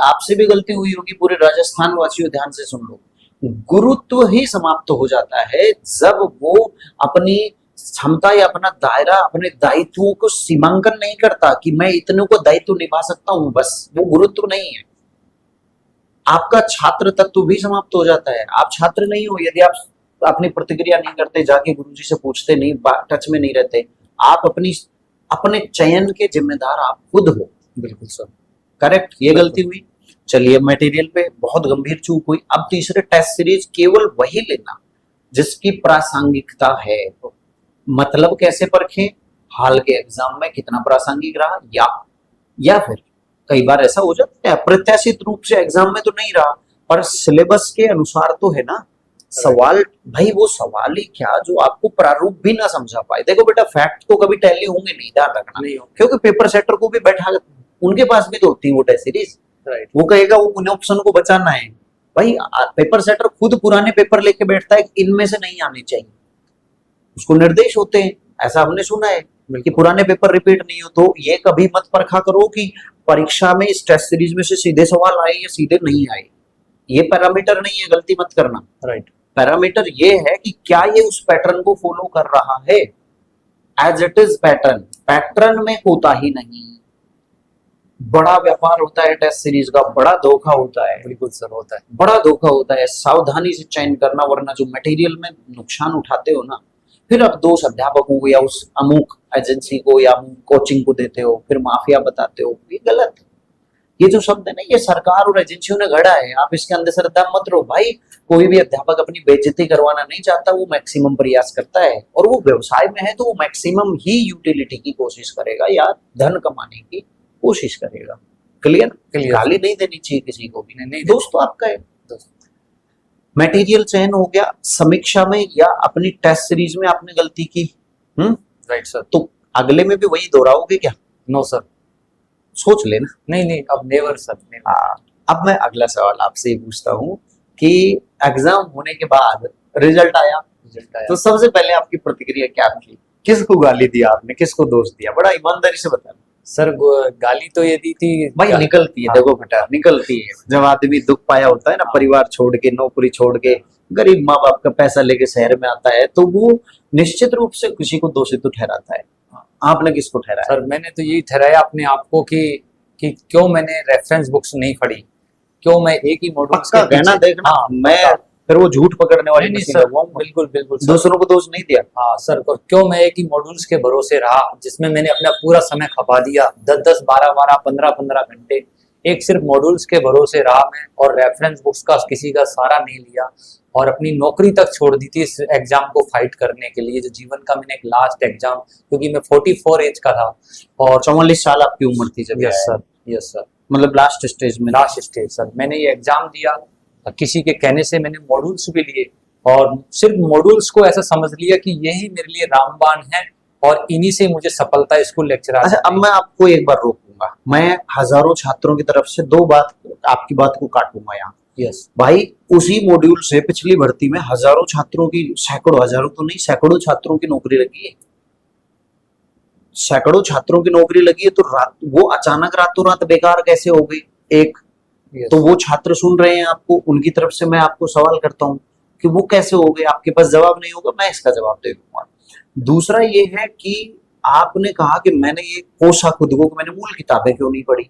आपसे भी गलती हुई होगी। पूरे राजस्थान वासियों ध्यान से सुन लो, गुरुत्व ही समाप्त हो जाता है जब वो अपनी क्षमता या अपना दायरा, अपने दायित्वों को सीमांकन नहीं करता कि मैं इतने को दायित्व निभा सकता हूं, बस वो गुरुत्व नहीं है। आपका छात्र तत्व भी समाप्त हो जाता है। आप छात्र नहीं हो यदि आप अपनी प्रतिक्रिया नहीं करते, जाके गुरुजी से पूछते नहीं, टच में नहीं रहते। आप अपने चयन के जिम्मेदार आप खुद हो। बिल्कुल सर, करेक्ट। ये गलती हुई। चलिए, मटेरियल पे बहुत गंभीर चूक हुई। अब तीसरे टेस्ट सीरीज केवल वही लेना जिसकी प्रासंगिकता है। मतलब कैसे परखें? हाल के एग्जाम में कितना प्रासंगिक रहा, या फिर कई बार ऐसा हो जाता है अप्रत्याशित रूप से एग्जाम में तो नहीं रहा, पर सिलेबस के अनुसार तो है ना सवाल। भाई वो सवाल ही क्या जो आपको प्रारूप भी ना समझा पाए। देखो बेटा, फैक्ट तो कभी टैली होंगे नहीं, ध्यान रखना नहीं, क्योंकि पेपर सेटर को भी बैठा, उनके पास भी तो होती है वो टेस्ट सीरीज। वो कहेगा वो उन्हें ऑप्शन को बचाना है। भाई पेपर सेटर खुद पुराने पेपर लेके बैठता है, इनमें से नहीं आने चाहिए, उसको निर्देश होते हैं। ऐसा हमने सुना है कि पुराने पेपर रिपीट नहीं हो। तो ये कभी मत परखा करो कि परीक्षा में इस टेस्ट सीरीज में से सीधे सवाल आए या सीधे नहीं आए। ये पैरामीटर नहीं है, गलती मत करना। राइट। पैरामीटर ये है कि क्या ये उस पैटर्न को फॉलो कर रहा है as it is pattern, pattern में कोताही नहीं। बड़ा व्यापार होता है टेस्ट सीरीज का, बड़ा धोखा होता है, बिल्कुल सर, होता है। बड़ा धोखा होता है, सावधानी से चयन करना, वरना जो मटेरियल में नुकसान उठाते हो ना, फिर अब दोष अध्यापकों को या उस अमुक एजेंसी को या कोचिंग को देते हो, फिर माफिया बताते हो, ये गलत है। ये जो शब्द है ना, ये सरकार और एजेंसियों ने गढ़ा है, आप इसके अंदर श्रद्धा मत रहो भाई। कोई भी अध्यापक अपनी बेइज्जती करवाना नहीं चाहता, वो मैक्सिमम प्रयास करता है, और वो व्यवसाय में है तो वो मैक्सिमम ही यूटिलिटी की कोशिश करेगा या धन कमाने की कोशिश करेगा। क्लियर? Clear। गाली नहीं देनी चाहिए किसी को भी, नहीं दोस्त तो आपका है। मटेरियल चयन हो गया, समीक्षा में या अपनी टेस्ट सीरीज में आपने गलती की, राइट सर। तो अगले में भी वही दोहराओगे क्या? नो सर, सोच लेना। नहीं, अब नेवर सर, नेवर। अब मैं अगला सवाल आपसे पूछता हूँ कि एग्जाम होने के बाद रिजल्ट आया, तो सबसे पहले आपकी प्रतिक्रिया क्या थी? किसको गाली दिया आपने, किसको दोष दिया? बड़ा ईमानदारी से बताना सर। गाली तो ये दी थी भाई, निकलती है। हाँ। देखो बेटा, निकलती है। जब आदमी दुख पाया होता है ना, परिवार छोड़ के, नौकरी छोड़ के, गरीब माँ बाप का पैसा लेके शहर में आता है, तो वो निश्चित रूप से किसी को दोषी तो ठहराता है। आपने किसको ठहराया? सर मैंने तो यही ठहराया अपने आप को कि क्यों मैंने रेफरेंस बुक्स नहीं पढ़ी, क्यों मैं एक ही मॉड्यूल पक्का कहना देखना, मैं फिर वो झूठ पकड़ने वाली नहीं मशीन सर, लगवाऊंगा। बिल्कुल सर। दूसरों को दोष नहीं दिया। हाँ सर, और क्यों मैं एक ही मॉड्यूल्स के भरोसे रहा, जिसमें मैंने अपना पूरा समय खपा दिया, 10-10, 12-12, 15-15 घंटे एक सिर्फ मॉड्यूल्स के भरोसे रहा मैं, और रेफरेंस बुक्स का किसी का सहारा नहीं लिया, और अपनी नौकरी तक छोड़ दी थी इस एग्जाम को फाइट करने के लिए, जो जीवन का मैंने एक लास्ट एग्जाम, क्योंकि मैं 44 एज का था और 44 साल आपकी उम्र थी जब? यस सर, मतलब लास्ट स्टेज में? Last stage sir. मैंने ये एग्जाम दिया, किसी के कहने से मैंने मॉड्यूल्स भी लिए, और सिर्फ मॉड्यूल्स को ऐसा समझ लिया कि यही मेरे लिए रामबाण है, और इन्हीं से मुझे सफलता स्कूल लेक्चर। अच्छा, अब मैं आपको एक बार रोकूंगा, मैं हजारों छात्रों की तरफ से दो बात, आपकी बात को काटूंगा यहाँ। यस भाई, उसी मॉड्यूल से पिछली भर्ती में हजारों छात्रों की, सैकड़ों, हजारों तो नहीं, सैकड़ों छात्रों की नौकरी लगी है। सैकड़ों छात्रों की नौकरी लगी है, तो वो अचानक रातों रात बेकार कैसे हो गई? एक तो वो छात्र सुन रहे हैं आपको, उनकी तरफ से मैं आपको सवाल करता हूं कि वो कैसे हो गए। आपके पास जवाब नहीं होगा, मैं इसका जवाब दे दूंगा। दूसरा ये है कि आपने कहा कि मैंने ये कोसा खुद को, मैंने मूल किताबें क्यों नहीं पढ़ी,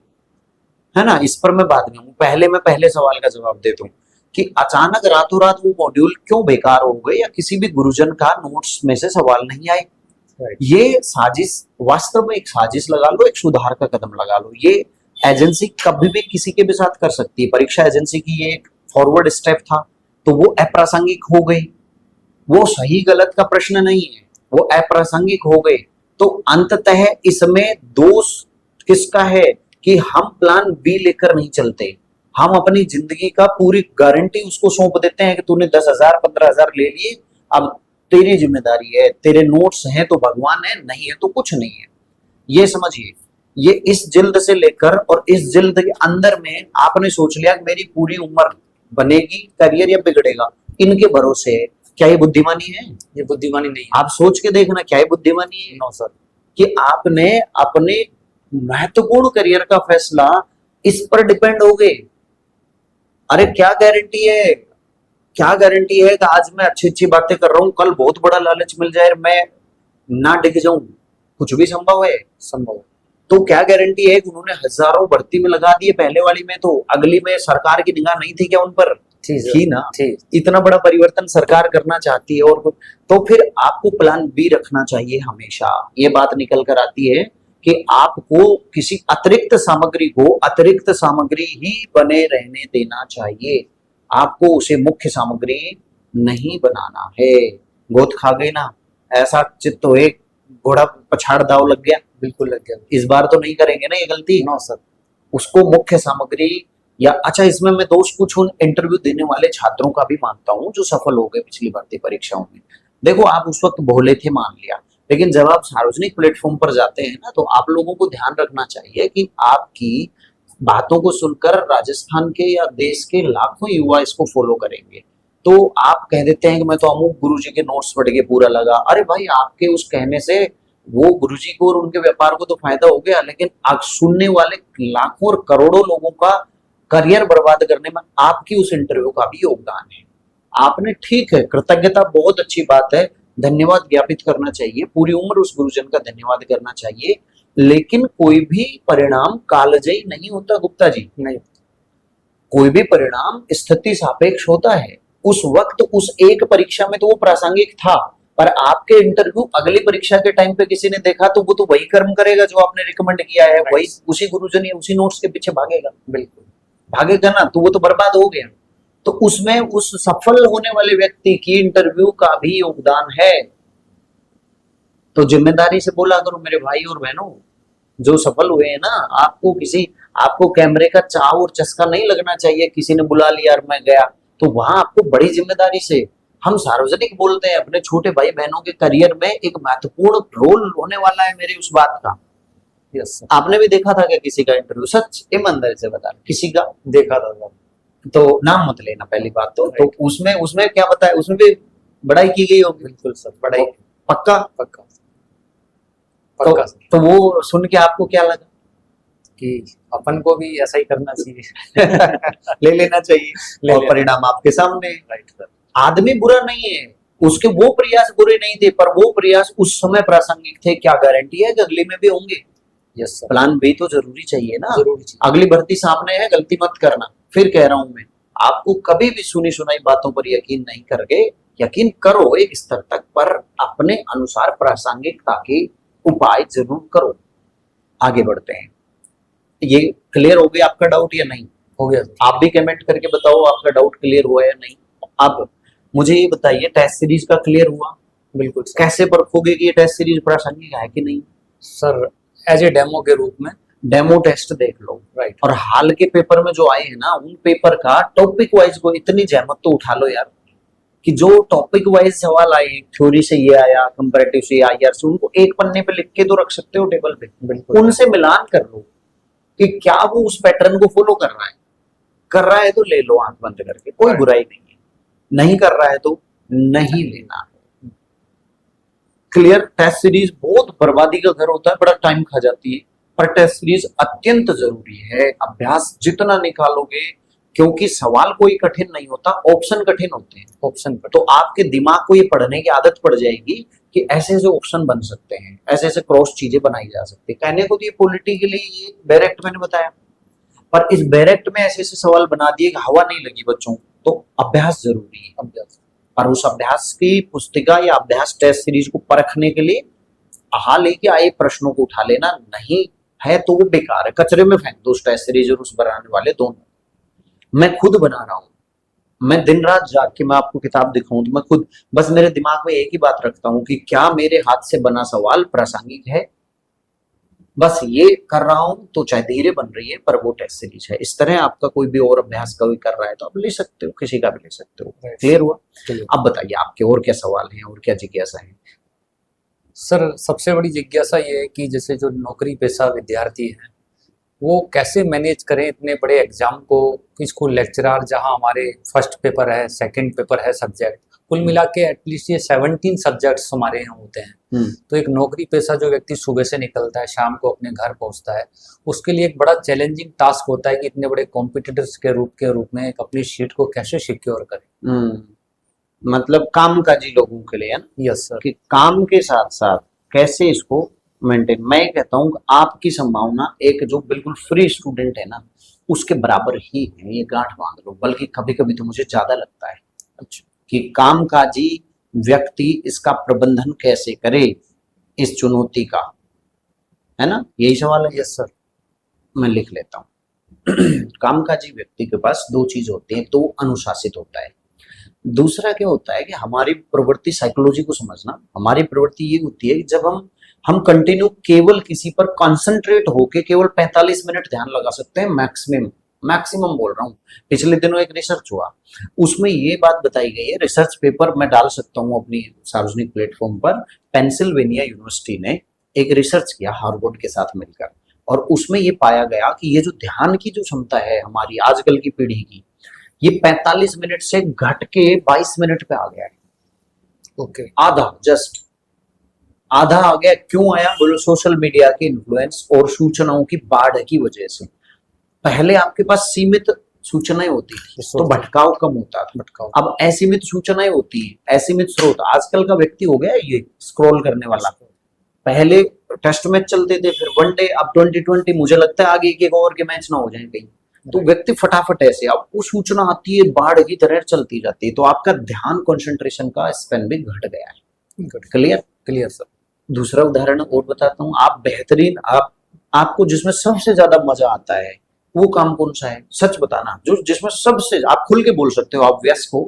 है ना? इस पर मैं बात नहीं हूँ, मैं पहले सवाल का जवाब देता हूँ कि अचानक रातों रात वो मॉड्यूल क्यों बेकार हो गए, या किसी भी गुरुजन का नोट्स में से सवाल नहीं आए। ये साजिश, वास्तव में एक साजिश लगा लो, एक सुधार का कदम लगा लो। ये एजेंसी कभी भी किसी के भी साथ कर सकती है। परीक्षा एजेंसी की ये एक फॉरवर्ड स्टेप था, तो वो अप्रासंगिक हो गई। वो सही गलत का प्रश्न नहीं है, वो अप्रासंगिक हो गए। तो अंततः इसमें दोष किसका है कि हम प्लान बी लेकर नहीं चलते। हम अपनी जिंदगी का पूरी गारंटी उसको सौंप देते हैं कि तूने 10,000 15,000 ले लिए, अब तेरी जिम्मेदारी है, तेरे नोट्स हैं तो भगवान है, नहीं है तो कुछ नहीं है। ये समझिए, ये इस जिल्द से लेकर और इस जिल्द के अंदर में आपने सोच लिया कि मेरी पूरी उम्र बनेगी, करियर या बिगड़ेगा, इनके भरोसे है। क्या ये बुद्धिमानी है? ये बुद्धिमानी नहीं है। आप सोच के देखना, क्या ये बुद्धिमानी है? नो सर, कि आपने अपने महत्वपूर्ण करियर का फैसला इस पर डिपेंड हो गए। अरे क्या गारंटी है, क्या गारंटी है कि आज मैं अच्छी अच्छी बातें कर रहा हूं, कल बहुत बड़ा लालच मिल जाए, मैं ना डिग जाऊं? कुछ भी संभव है। संभव। तो क्या गारंटी है कि उन्होंने हजारों भर्ती में लगा दिए पहले वाली में, तो अगली में सरकार की निगाह नहीं थी क्या उन पर? थी ना। इतना बड़ा परिवर्तन सरकार करना चाहती है, और तो फिर आपको प्लान बी रखना चाहिए हमेशा। ये बात निकल कर आती है कि आपको किसी अतिरिक्त सामग्री ही बने रहने देना चाहिए। आपको उसे मुख्य सामग्री नहीं बनाना है। गोद खा गई ना, ऐसा चित्त हो, एक घोड़ा पछाड़ दाव लग गया। बिल्कुल लग गया। इस बार तो नहीं करेंगे ना ये गलती? No sir. उसको मुख्य सामग्री, या अच्छा, इसमें मैं दोष कुछ उन इंटरव्यू देने वाले छात्रों का भी मानता हूं जो सफल हो गए पिछली भर्ती परीक्षाओं में। देखो, आप उस वक्त भोले थे, मान लिया, लेकिन जब आप सार्वजनिक प्लेटफॉर्म पर जाते हैं ना, तो आप लोगों को ध्यान रखना चाहिए कि आपकी बातों को सुनकर राजस्थान के या देश के लाखों युवा इसको फॉलो करेंगे। तो आप कह देते हैं कि मैं तो अमुक गुरुजी के नोट्स पढ़ के पूरा लगा। अरे भाई, आपके उस कहने से वो गुरुजी को और उनके व्यापार को तो फायदा हो गया, लेकिन सुनने वाले लाखों और करोड़ों लोगों का करियर बर्बाद करने में आपकी उस इंटरव्यू का भी योगदान है। आपने ठीक है, कृतज्ञता बहुत अच्छी बात है, धन्यवाद ज्ञापित करना चाहिए, पूरी उम्र उस गुरुजन का धन्यवाद करना चाहिए, लेकिन कोई भी परिणाम कालजयी नहीं होता गुप्ता जी। नहीं, कोई भी परिणाम स्थिति सापेक्ष होता है। उस वक्त उस एक परीक्षा में तो वो प्रासंगिक था, पर आपके इंटरव्यू अगली परीक्षा के टाइम पे किसी ने देखा तो वो तो वही कर्म करेगा जो आपने रिकमेंड किया है, वही उसी गुरुजन या उसी नोट्स के पीछे भागेगा। बिल्कुल भागेगा ना, तो वो तो बर्बाद हो गया। तो उसमें उस सफल होने वाले व्यक्ति की इंटरव्यू का भी योगदान है। तो जिम्मेदारी से बोला करो मेरे भाई और बहनों, जो सफल हुए हैं ना, आपको कैमरे का चाव और चस्का नहीं लगना चाहिए, किसी ने बुला लिया और मैं गया, तो वहां आपको बड़ी जिम्मेदारी से, हम सार्वजनिक बोलते हैं, अपने छोटे भाई बहनों के करियर में एक महत्वपूर्ण रोल होने वाला है मेरे उस बात का। यस, आपने भी देखा था क्या किसी का इंटरव्यू? सच ईमानदारी से बता, किसी का? देखा था। तो नाम मत लेना पहली बात तो उसमें उसमें क्या बताया, उसमें भी बड़ाई की गई होगी। बिल्कुल सर, बड़ाई। पक्का पक्का तो, पक्का तो वो सुन के आपको क्या लगा कि अपन को भी ऐसा ही करना चाहिए। ले लेना चाहिए, और परिणाम आपके सामने। Right sir. आदमी बुरा नहीं है, उसके वो प्रयास बुरे नहीं थे, पर वो प्रयास उस समय प्रासंगिक थे, क्या गारंटी है कि अगली में भी होंगे? यस सर, प्लान बी तो जरूरी चाहिए ना। जरूरी चाहिए। अगली भर्ती सामने है, गलती मत करना। फिर कह रहा हूं मैं, आपको कभी भी सुनी सुनाई बातों पर यकीन नहीं करके, यकीन करो एक स्तर तक, पर अपने अनुसार प्रासंगिकता के उपाय जरूर करो। आगे बढ़ते हैं। ये क्लियर हो गया आपका डाउट या नहीं? हो गया। आप भी कमेंट करके बताओ आपका डाउट क्लियर हुआ या नहीं। अब मुझे ये बताइए, टेस्ट सीरीज का क्लियर हुआ? बिल्कुल। कैसे परखोगे कि ये टेस्ट सीरीज प्रासंगिक है कि नहीं? सर एज ए डेमो के रूप में डेमो टेस्ट देख लो। राइट। और हाल के पेपर में जो आए हैं ना, उन पेपर का टॉपिक वाइज को इतनी जहमत तो उठा लो यार, कि जो टॉपिक वाइज सवाल आए, थ्योरी से ये आया, कंपैरेटिव से आया, उनको एक पन्ने पे लिख के तो रख सकते हो टेबल पे। बिल्कुल। उनसे मिलान कर लो कि क्या वो उस पैटर्न को फॉलो कर रहा है तो ले लो आंख बंद करके, कोई बुराई नहीं है। नहीं कर रहा है तो नहीं लेना है। क्लियर? टेस्ट सीरीज बहुत बर्बादी का घर होता है, बड़ा टाइम खा जाती है, पर टेस्ट सीरीज अत्यंत जरूरी है। अभ्यास जितना निकालोगे, क्योंकि सवाल कोई कठिन नहीं होता, ऑप्शन कठिन होते हैं। ऑप्शन पर तो आपके दिमाग को ये पढ़ने की आदत पड़ जाएगी कि ऐसे ऐसे ऑप्शन बन सकते हैं, ऐसे ऐसे क्रॉस चीजें बनाई जा सकती है। कहने को तो ये पॉलिटिकली ये डायरेक्ट मैंने बताया, पर इस डायरेक्ट में ऐसे ऐसे सवाल बना दिए कि हवा नहीं लगी बच्चों। तो अभ्यास जरूरी है, अभ्यास। और उस अभ्यास की पुस्तिका या अभ्यास टेस्ट सीरीज को परखने के लिए हाल लेके आए प्रश्नों को उठा लेना, नहीं है तो वो बेकार है, कचरे में फेंक दो उस टेस्ट सीरीज और उस बनाने वाले दोनों। मैं खुद बना रहा हूं, मैं दिन रात जाग के मैं आपको किताब दिखाऊं तो मैं खुद बस मेरे दिमाग में एक ही बात रखता हूं कि क्या मेरे हाथ से बना सवाल प्रासंगिक है, बस ये कर रहा हूं। तो चाहे धीरे बन रही है पर वो टेस्ट सीरीज है। इस तरह आपका कोई भी और अभ्यास कोई कर रहा है तो आप ले सकते हो, किसी का भी ले सकते हो। क्लियर हुआ? अब बताइए आपके और क्या सवाल हैं और क्या जिज्ञासा है? सर सबसे बड़ी जिज्ञासा ये है कि जैसे जो नौकरी पेशा विद्यार्थी हैं वो कैसे मैनेज करें इतने बड़े एग्जाम को। स्कूल लेक्चरर जहां हमारे फर्स्ट पेपर है, सेकंड पेपर है, सब्जेक्ट कुल मिला के एटलीस्ट ये 17 सब्जेक्ट्स हमारे यहाँ होते हैं। तो एक नौकरी पेशा जो व्यक्ति सुबह से निकलता है, शाम को अपने घर पहुंचता है, उसके लिए एक बड़ा चैलेंजिंग टास्क होता है कि इतने बड़े कॉम्पिटिटर्स के रूप में एक अपनी सीट को कैसे सिक्योर करें। मतलब कामकाजी लोगों के लिए है ना? Yes sir. कि काम के साथ साथ कैसे इसको मेंटेन। मैं कहता हूँ आपकी संभावना एक जो बिल्कुल फ्री स्टूडेंट है ना उसके बराबर ही है, ये गांठ बांध लो। बल्कि कभी कभी तो मुझे ज्यादा लगता है अच्छा कि कामकाजी व्यक्ति इसका प्रबंधन कैसे करे, इस चुनौती का, है ना? यही सवाल है। Yes sir. मैं लिख लेता हूँ। कामकाजी व्यक्ति के पास दो चीज होती है, तो अनुशासित होता है। दूसरा क्या होता है कि हमारी प्रवृत्ति, साइकोलॉजी को समझना, हमारी प्रवृत्ति ये होती है कि जब हम कंटिन्यू केवल किसी पर कंसंट्रेट होके केवल 45 मिनट ध्यान लगा सकते हैं, मैक्सिमम बोल रहा हूँ। पिछले दिनों एक रिसर्च हुआ, उसमें ये बात बताई गई है, रिसर्च पेपर मैं डाल सकता हूँ अपनी सार्वजनिक प्लेटफॉर्म पर। पेंसिल्वेनिया यूनिवर्सिटी ने एक रिसर्च किया हार्वर्ड के साथ मिलकर, और उसमें ये पाया गया कि ये जो ध्यान की जो क्षमता है हमारी आजकल की पीढ़ी की, ये 45 मिनट से घट के 22 मिनट पे आ गया है। ओके। आधा, जस्ट आधा आ गया। क्यों आया? बोलो सोशल मीडिया के इन्फ्लुएंस और सूचनाओं की बाढ़ की वजह से। पहले आपके पास सीमित सूचनाएं होती थी तो स्रोत। भटकाव कम होता था। भटकाव। अब असीमित सूचनाएं होती है, असीमित स्रोत। आजकल का व्यक्ति हो गया है ये स्क्रॉल करने वाला। पहले टेस्ट मैच चलते थे, फिर वनडे, अब 2020, मुझे लगता है आगे एक ओवर के मैच ना हो जाए कहीं, तो व्यक्ति फटाफट ऐसे, अब वो सूचना आती है बाढ़ की तरह चलती जाती है, तो आपका ध्यान कंसंट्रेशन का स्पेन भी घट गया है। क्लियर? Clear sir. दूसरा उदाहरण और बताता हूँ। आप बेहतरीन, आपको जिसमें सबसे ज्यादा मजा आता है वो काम कौन सा है? सच बताना, जो जिसमें सबसे, आप खुल के बोल सकते हो, आप व्यस्क हो,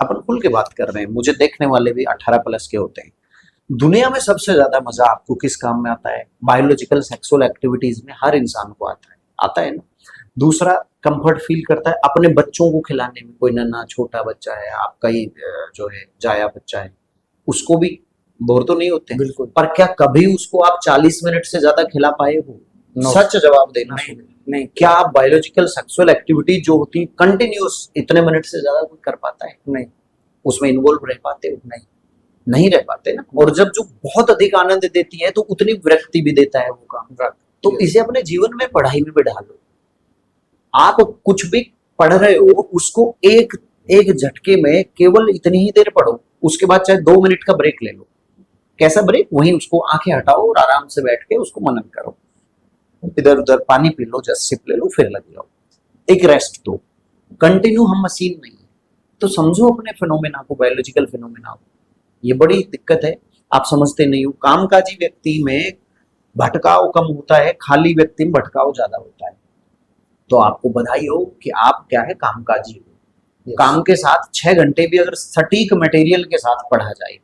अपन खुल के बात कर रहे हैं, मुझे देखने वाले भी 18+ के होते हैं। दुनिया में सबसे ज्यादा मजा आपको किस काम में आता है? बायोलॉजिकल सेक्सुअल एक्टिविटीज में हर इंसान को आता है ना। दूसरा, कंफर्ट फील करता है अपने बच्चों को खिलाने में। कोई नन्हा छोटा बच्चा है आपका ही, जो है जाया बच्चा है, उसको भी बोर तो नहीं होते? बिल्कुल। पर क्या कभी उसको आप 40 मिनट से ज्यादा खिला पाए हो? No. सच जवाब देना। नहीं। क्या आप बायोलॉजिकल सेक्सुअल एक्टिविटी जो होती है कंटिन्यूस इतने मिनट से ज्यादा कोई कर पाता है? नहीं। उसमें इन्वॉल्व रह पाते हो? नहीं रह पाते ना। और जब जो बहुत अधिक आनंद देती है तो उतनी विरक्ति भी देता है वो काम। तो इसे अपने जीवन में, पढ़ाई में भी डालो। आप कुछ भी पढ़ रहे हो उसको एक झटके में केवल इतनी ही देर पढ़ो, उसके बाद चाहे 2 मिनट का ब्रेक ले लो। कैसा ब्रेक? वहीं उसको आंखें हटाओ और आराम से बैठ के उसको मनन करो, इधर उधर पानी पी लो, जस्ट सिप ले लो, फिर लग जाओ, एक रेस्ट दो। कंटिन्यू हम मशीन नहीं है, तो समझो अपने फिनोमेना को, बायोलॉजिकल फिनोमेना को। ये बड़ी दिक्कत है, आप समझते नहीं हो। कामकाजी व्यक्ति में भटकाव कम होता है, खाली व्यक्ति में भटकाव ज्यादा होता है। तो आपको बधाई हो कि आप क्या है, कामकाजी हो। काम के साथ 6 घंटे भी अगर सटीक मटेरियल के साथ पढ़ा जाए,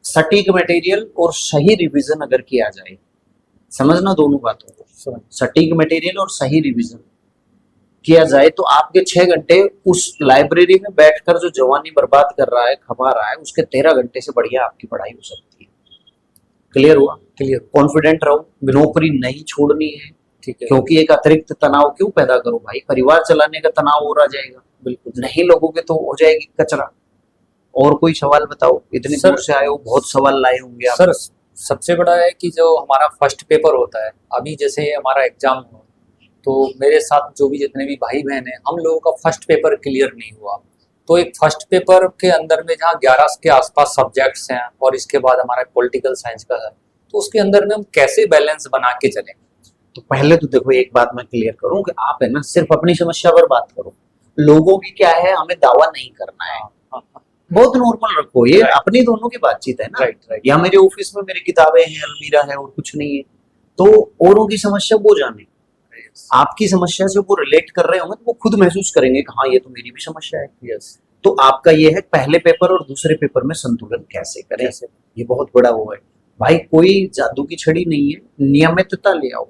सटीक मटेरियल और सही रिवीजन अगर किया जाए, समझना दोनों बातों को, सटीक मटेरियल और सही रिवीजन किया जाए, तो आपके 6 घंटे उस लाइब्रेरी में बैठकर जो जवानी बर्बाद कर रहा है, खपा रहा है, उसके 13 घंटे से बढ़िया आपकी पढ़ाई हो सकती है। क्लियर हुआ? क्लियर। कॉन्फिडेंट रहो, नौकरी नहीं छोड़नी है, ठीक है, क्योंकि एक अतिरिक्त तनाव क्यों पैदा करो भाई? परिवार चलाने का तनाव और आ जाएगा। बिल्कुल नहीं लोगोगे तो हो जाएगी कचरा। और कोई सवाल बताओ, इतनी दूर से आए हो, बहुत सवाल लाए होंगे आप। सर, सबसे बड़ा है कि जो हमारा फर्स्ट पेपर होता है, अभी जैसे हमारा एग्जाम हुआ, तो मेरे साथ जो भी जितने भी भाई बहन हैं, हम लोगों का फर्स्ट पेपर क्लियर नहीं हुआ। तो एक फर्स्ट पेपर के अंदर में जहाँ 11 के आसपास सब्जेक्ट्स हैं और इसके बाद हमारा पॉलिटिकल साइंस का है, तो उसके अंदर में हम कैसे बैलेंस बना के चलें? तो पहले तो देखो, एक बात मैं क्लियर करूं कि आप है ना सिर्फ अपनी समस्या पर बात करो, लोगों की क्या है हमें दावा नहीं करना है। बहुत नॉर्मल रखो, ये अपनी दोनों की बातचीत है ना। राइट। या मेरे ऑफिस में मेरी किताबें हैं, अलमीरा है और कुछ नहीं है, तो औरों की समस्या वो जाने, आपकी समस्या से वो रिलेट कर रहे होंगे तो वो खुद महसूस करेंगे कि हाँ ये तो मेरी भी समस्या है। यस। तो आपका ये है पहले पेपर और दूसरे पेपर में संतुलन कैसे करें, ये बहुत बड़ा वो है भाई। कोई जादू की छड़ी नहीं है, नियमितता ले आओ,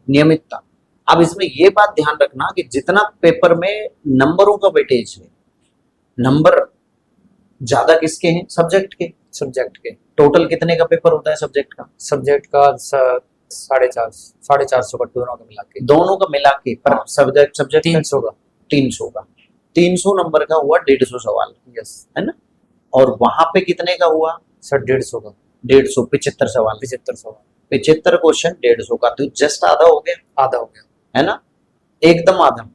नियमितता। अब इसमें ये बात ध्यान रखना कि जितना पेपर में नंबरों का वेटेज है, नंबर ज्यादा किसके हैं? सब्जेक्ट के। टोटल कितने का पेपर होता है सब्जेक्ट का? सब्जेक्ट का 450 का, दोनों का मिला के पर सब्जेक्ट 300 का 300 नंबर का हुआ 150 सवाल। यस, है ना। और वहां पे कितने का हुआ सर? 150 का। 150, 75 सवाल। 75 क्वेश्चन 150 का, तो जस्ट आधा हो गया, है ना, एकदम आधा।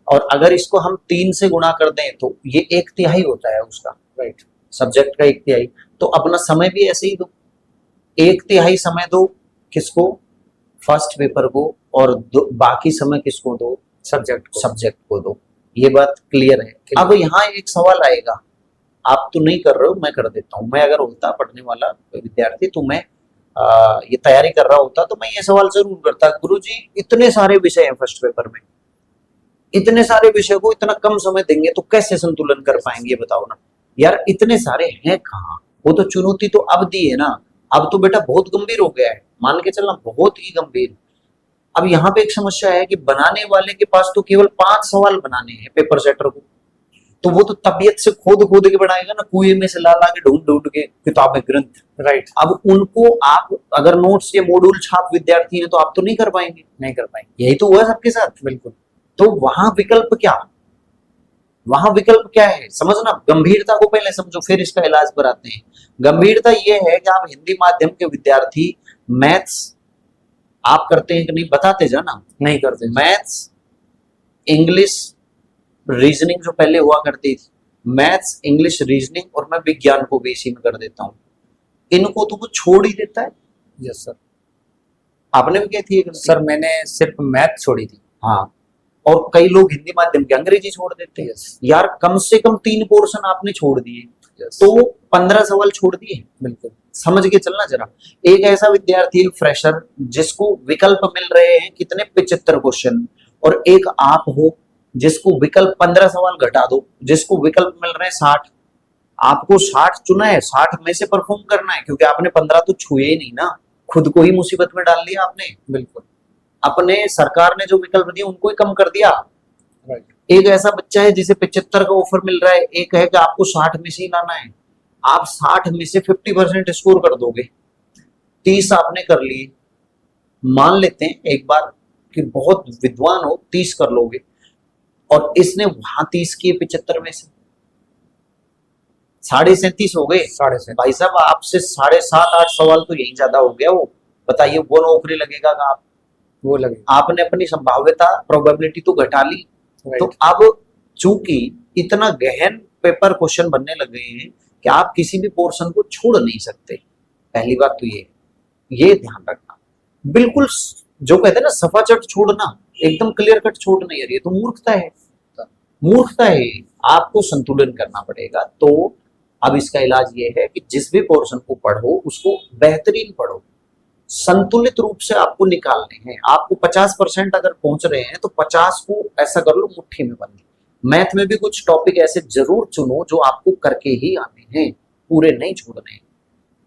और अगर इसको हम 3 से गुणा कर दें तो ये 1/3 होता है उसका। राइट। सब्जेक्ट का 1/3। तो अपना समय भी ऐसे ही दो, 1/3 समय दो किसको? फर्स्ट पेपर को, और बाकी समय किसको दो? सब्जेक्ट को दो। ये बात क्लियर है। अब यहाँ एक सवाल आएगा, आप तो नहीं कर रहे हो, मैं कर देता हूँ। मैं अगर होता पढ़ने वाला विद्यार्थी तो मैं ये तैयारी कर रहा होता तो मैं ये सवाल जरूर करता, गुरुजी इतने सारे विषय हैं फर्स्ट पेपर में, इतने सारे विषय को इतना कम समय देंगे तो कैसे संतुलन कर पाएंगे, ये बताओ ना यार। इतने सारे हैं कहाँ? वो तो चुनौती तो अब दी है ना, अब तो बेटा बहुत गंभीर हो गया है, मान के चलना बहुत ही गंभीर। अब यहाँ पे एक समस्या है कि बनाने वाले के पास तो केवल 5 सवाल बनाने हैं पेपर सेटर को, तो वो तो तबीयत से खोद के बनाएगा ना, कुएं में से ला के ढूंढ के किताबें, ग्रंथ। राइट। अब उनको आप अगर नोट्स या मॉड्यूल छाप विद्यार्थी हैं तो आप तो नहीं कर पाएंगे। यही तो हुआ सबके साथ। बिल्कुल। तो वहां विकल्प क्या है समझना। गंभीरता को पहले समझो, फिर इसका इलाज पर आते हैं। गंभीरता ये है कि आप हिंदी माध्यम के विद्यार्थी, मैथ्स आप करते हैं कि नहीं बताते जाना? नहीं करते। मैथ्स, इंग्लिश रीजनिंग जो पहले हुआ करती थी, मैथ्स, इंग्लिश, रीजनिंग, और मैं विज्ञान को भी इसी में कर देता हूँ, इनको तो वो छोड़ ही देता है। Yes sir. आपने भी क्या थी ये गलती? सर मैंने सिर्फ मैथ छोड़ी थी। हाँ, और कई लोग हिंदी माध्यम के अंग्रेजी छोड़ देते हैं। यस यार कम से कम 3 पोर्शन आपने छोड़ दिए, यस। तो 15 सवाल छोड़ दिए। बिल्कुल। समझ के चलना जरा। एक ऐसा विद्यार्थी है फ्रेशर जिसको विकल्प मिल रहे हैं कितने 75 क्वेश्चन, और एक आप हो जिसको विकल्प 15 सवाल घटा दो, जिसको विकल्प मिल रहे हैं 60। आपको 60 चुना है, 60 में से परफॉर्म करना है, क्योंकि आपने 15 तो छुए ही नहीं ना, खुद को ही मुसीबत में डाल लिया आपने। बिल्कुल। अपने सरकार ने जो विकल्प दिए उनको ही कम कर दिया। राइट। एक ऐसा बच्चा है जिसे 75 का ऑफर मिल रहा है, एक है कि आपको 60 में से ही लाना है। आप 60 में से 50% स्कोर कर दोगे, 30 आपने कर लिए, मान लेते हैं एक बार कि बहुत विद्वान हो, 30 कर लोगे, और इसने वहां 30 किए 75 में से, 37.5 हो गए। 37.5। भाई साहब आपसे 7.5-8 सवाल तो यही ज्यादा हो गया। वो बताइए वो नौकरी लगेगा का आप? वो लगे। आपने अपनी संभाव्यता, प्रोबेबिलिटी तो घटा ली। तो अब चूंकि इतना गहन पेपर क्वेश्चन बनने लग गए हैं कि आप किसी भी पोर्शन को छोड़ नहीं सकते। पहली बात तो ये ध्यान रखना। बिल्कुल जो कहते हैं ना सफाचट छोड़ना, एकदम क्लियर कट छोड़ना, यार ये तो मूर्खता है, मूर्खता है। आपको संतुलन करना पड़ेगा। तो अब इसका इलाज ये है कि जिस भी पोर्शन को पढ़ो उसको बेहतरीन पढ़ो, संतुलित रूप से आपको निकालने हैं। आपको 50% अगर पहुंच रहे हैं तो 50 को ऐसा कर लो मुट्ठी में बंद। मैथ में भी कुछ टॉपिक ऐसे जरूर चुनो जो आपको करके ही आने हैं, पूरे नहीं छोड़ने।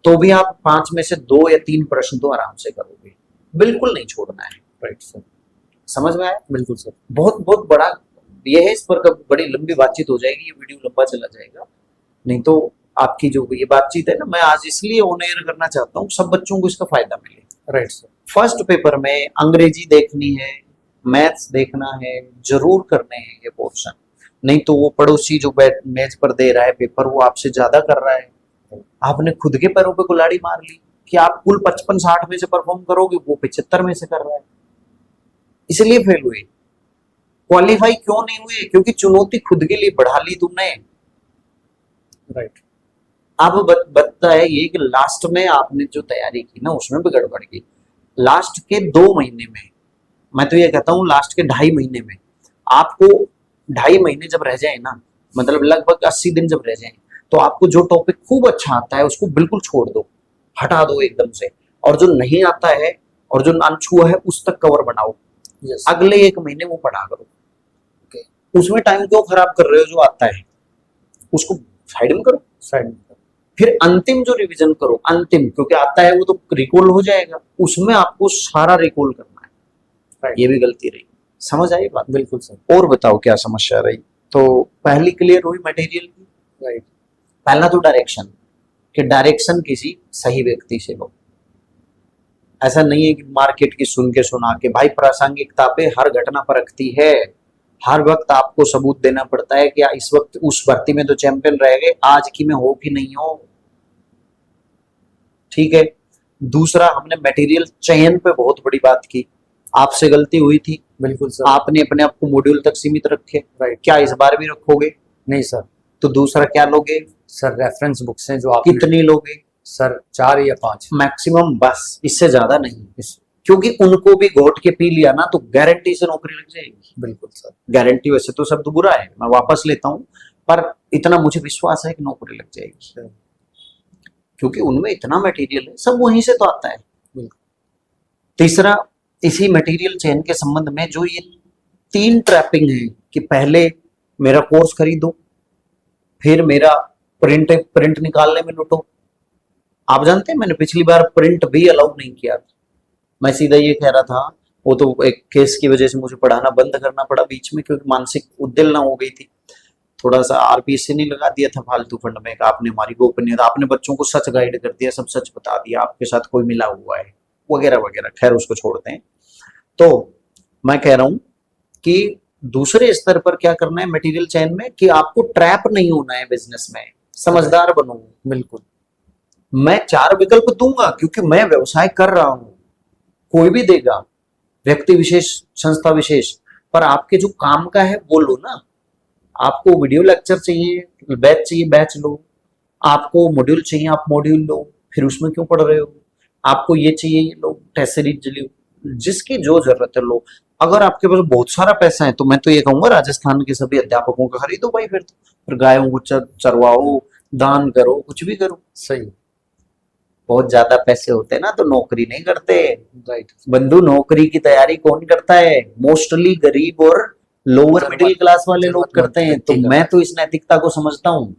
तो भी आप 5 में से 2 या 3 प्रश्न तो आराम से करोगे, बिल्कुल नहीं छोड़ना है। Right sir. समझ में आया? बिल्कुल सर। बहुत बहुत बड़ा ये है, इस पर बड़ी लंबी बातचीत हो जाएगी, ये वीडियो लंबा चला जाएगा। नहीं तो आपकी जो ये बातचीत है ना, मैं आज इसलिए ऑन एयर करना चाहता हूँ सब बच्चों को इसका फायदा मिले। Right sir. फर्स्ट पेपर में अंग्रेजी देखनी है, मैथ्स देखना है, जरूर करने हैं ये पोर्शन। नहीं तो वो पड़ोसी जो मेज पर दे रहा है पेपर वो आपसे ज्यादा कर रहा है। आपने खुद के पैरों पे कुल्हाड़ी मार ली कि आप कुल 55-60 में से परफॉर्म करोगे, वो 75 में से कर रहा है, इसलिए फेल हुए। क्वालिफाई क्यों नहीं हुए? क्योंकि चुनौती खुद के लिए बढ़ा ली तुमने। राइट। अब बता है ये कि लास्ट में आपने जो तैयारी की ना उसमें भी गड़बड़ की। लास्ट के 2 महीने में, मैं तो ये कहता हूँ लास्ट के 2.5 महीने में, आपको 2.5 महीने जब रह जाए ना, मतलब लगभग 80 दिन जब रह जाए, तो आपको जो टॉपिक खूब अच्छा आता है उसको बिल्कुल छोड़ दो, हटा दो एकदम से, और जो नहीं आता है और जो अनछुआ है उस तक कवर बनाओ। अगले 1 महीने वो पढ़ा करो। उसमें टाइम क्यों खराब कर रहे हो? जो आता है उसको साइड में करो, साइड में। फिर अंतिम जो रिवीजन करो, अंतिम, क्योंकि आता है वो तो रिकॉल हो जाएगा, उसमें आपको सारा रिकॉल करना है। राइट। ये भी गलती रही। समझ आई बात? बिल्कुल सर। और बताओ क्या समस्या रही? तो पहली क्लियर हुई मटेरियल की। राइट। पहला तो डायरेक्शन, कि डायरेक्शन किसी सही व्यक्ति से लो। ऐसा नहीं है कि मार्केट की सुन के सुना के। भाई प्रासंगिकता पे हर घटना परखती है, हर वक्त आपको सबूत देना पड़ता है कि इस वक्त उस भर्ती में तो चैंपियन रह गए, आज की में हो कि नहीं हो। ठीक है। दूसरा, हमने मटेरियल चयन पे बहुत बड़ी बात की, आपसे गलती हुई थी। बिल्कुल सर। आपने अपने आप को मॉड्यूल तक सीमित रखे। राइट। क्या इस बार भी रखोगे? नहीं सर। तो दूसरा क्या लोगे? सर रेफरेंस बुक्स हैं जो आप कितनी लोगे? सर 4 या 5 मैक्सिमम, बस इससे ज्यादा नहीं। क्योंकि उनको भी घोट के पी लिया ना तो गारंटी से नौकरी लग जाएगी। बिल्कुल सर। गारंटी वैसे तो शब्द बुरा है, मैं वापस लेता हूं, पर इतना मुझे विश्वास है कि नौकरी लग जाएगी, क्योंकि उनमें इतना मटेरियल है, सब वहीं से तो आता है। तीसरा, इसी मटेरियल चयन के संबंध में जो ये 3 ट्रैपिंग है कि पहले मेरा कोर्स खरीदो, फिर मेरा प्रिंट निकालने में लुटो। आप जानते हैं मैंने पिछली बार प्रिंट भी अलाउ नहीं किया था। मैं सीधा ये कह रहा था, वो तो एक केस की वजह से मुझे पढ़ाना बंद करना पड़ा बीच में, क्योंकि मानसिक उद्वेलना हो गई थी। थोड़ा सा आरपीएससी नहीं लगा दिया था फालतू फंड में, आपने हमारी गोपनीयता, आपने बच्चों को सच गाइड कर दिया, सब सच बता दिया, आपके साथ कोई मिला हुआ है वगैरह वगैरह। खैर उसको छोड़ते हैं। तो मैं कह रहा हूं कि दूसरे स्तर पर क्या करना है मटेरियल चयन में, कि आपको ट्रैप नहीं होना है बिजनेस में, समझदार बनो। बिल्कुल। मैं 4 विकल्प दूंगा क्योंकि मैं व्यवसाय कर रहा हूं, कोई भी देगा, व्यक्ति विशेष, संस्था विशेष, पर आपके जो काम का है वो लो ना। आपको वीडियो लेक्चर चाहिए, बैच चाहिए, बैच लो। आपको मॉड्यूल चाहिए, आप मॉड्यूल लो। फिर उसमें क्यों पढ़ रहे हो? आपको ये चाहिए, ये लो, टेस्ट सीरीज लो, जिसकी जो जरूरत है लो। अगर आपके पास बहुत सारा पैसा है तो मैं तो ये कहूंगा राजस्थान के सभी अध्यापकों का खरीदो भाई। फिर गायों को चरवाओ, दान करो, कुछ भी करो। सही। बहुत ज्यादा पैसे होते हैं ना तो नौकरी नहीं करते। राइट। बंधु, नौकरी की तैयारी कौन करता है? मोस्टली गरीब और लोअर मिडिल क्लास वाले लोग करते हैं। तो मैं तो इस नैतिकता को समझता हूँ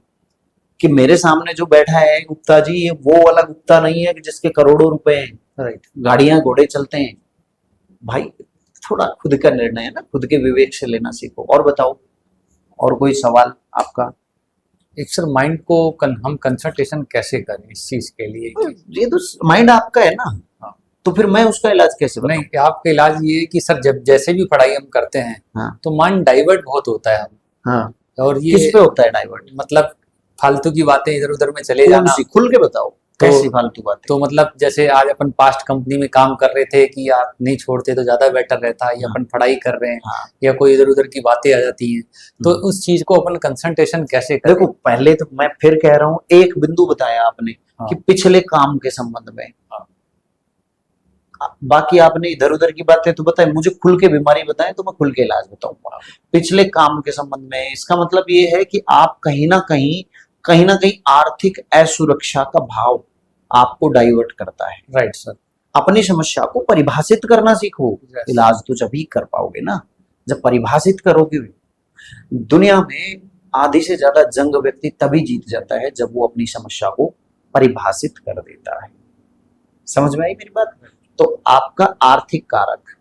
कि मेरे सामने जो बैठा है गुप्ता जी, ये वो वाला गुप्ता नहीं है कि जिसके करोड़ों रुपए हैं, राइट, गाड़ियां घोड़े चलते हैं। भाई थोड़ा खुद का निर्णय है ना, खुद के विवेक से लेना सीखो। और बताओ, और कोई सवाल आपका? एक सर माइंड को हम कंसंट्रेशन कैसे करें इस चीज के लिए ये तो माइंड आपका है ना। हाँ। तो फिर मैं उसका इलाज कैसे बताऊं? नहीं, आपका इलाज ये है कि सर जब जैसे भी पढ़ाई हम करते हैं हाँ। तो माइंड डाइवर्ट बहुत होता है हम। हाँ। और ये किस पे होता है डाइवर्ट? मतलब फालतू की बातें इधर उधर में चले कौन जाना। सी? खुल के बताओ, कैसी फालतू बातें? तो मतलब जैसे आज अपन पास्ट कंपनी में काम कर रहे थे कि यार नहीं छोड़ते तो ज्यादा बेटर रहता, या अपन पढ़ाई कर रहे हैं, हाँ। या कोई इधर उधर की बातें आ जाती हैं, तो उस चीज को अपन कंसंट्रेशन कैसे करें? देखो, पहले तो मैं फिर कह रहा हूँ, एक बिंदु बताया आपने हाँ। कि पिछले काम के संबंध में। हाँ। बाकी आपने इधर उधर की बातें तो बताए, मुझे खुल के बीमारी बताएं तो मैं खुल के इलाज बताऊंगा। पिछले काम के संबंध में इसका मतलब ये है कि आप कहीं ना कहीं आर्थिक असुरक्षा का भाव आपको डाइवर्ट करता है। Right sir. अपनी समस्या को परिभाषित करना सीखो। Yes. इलाज तो जब ही कर पाओगे ना जब परिभाषित करोगे। दुनिया में आधी से ज्यादा जंग व्यक्ति तभी जीत जाता है जब वो अपनी समस्या को परिभाषित कर देता है। समझ में आई मेरी बात? तो आपका आर्थिक कारक,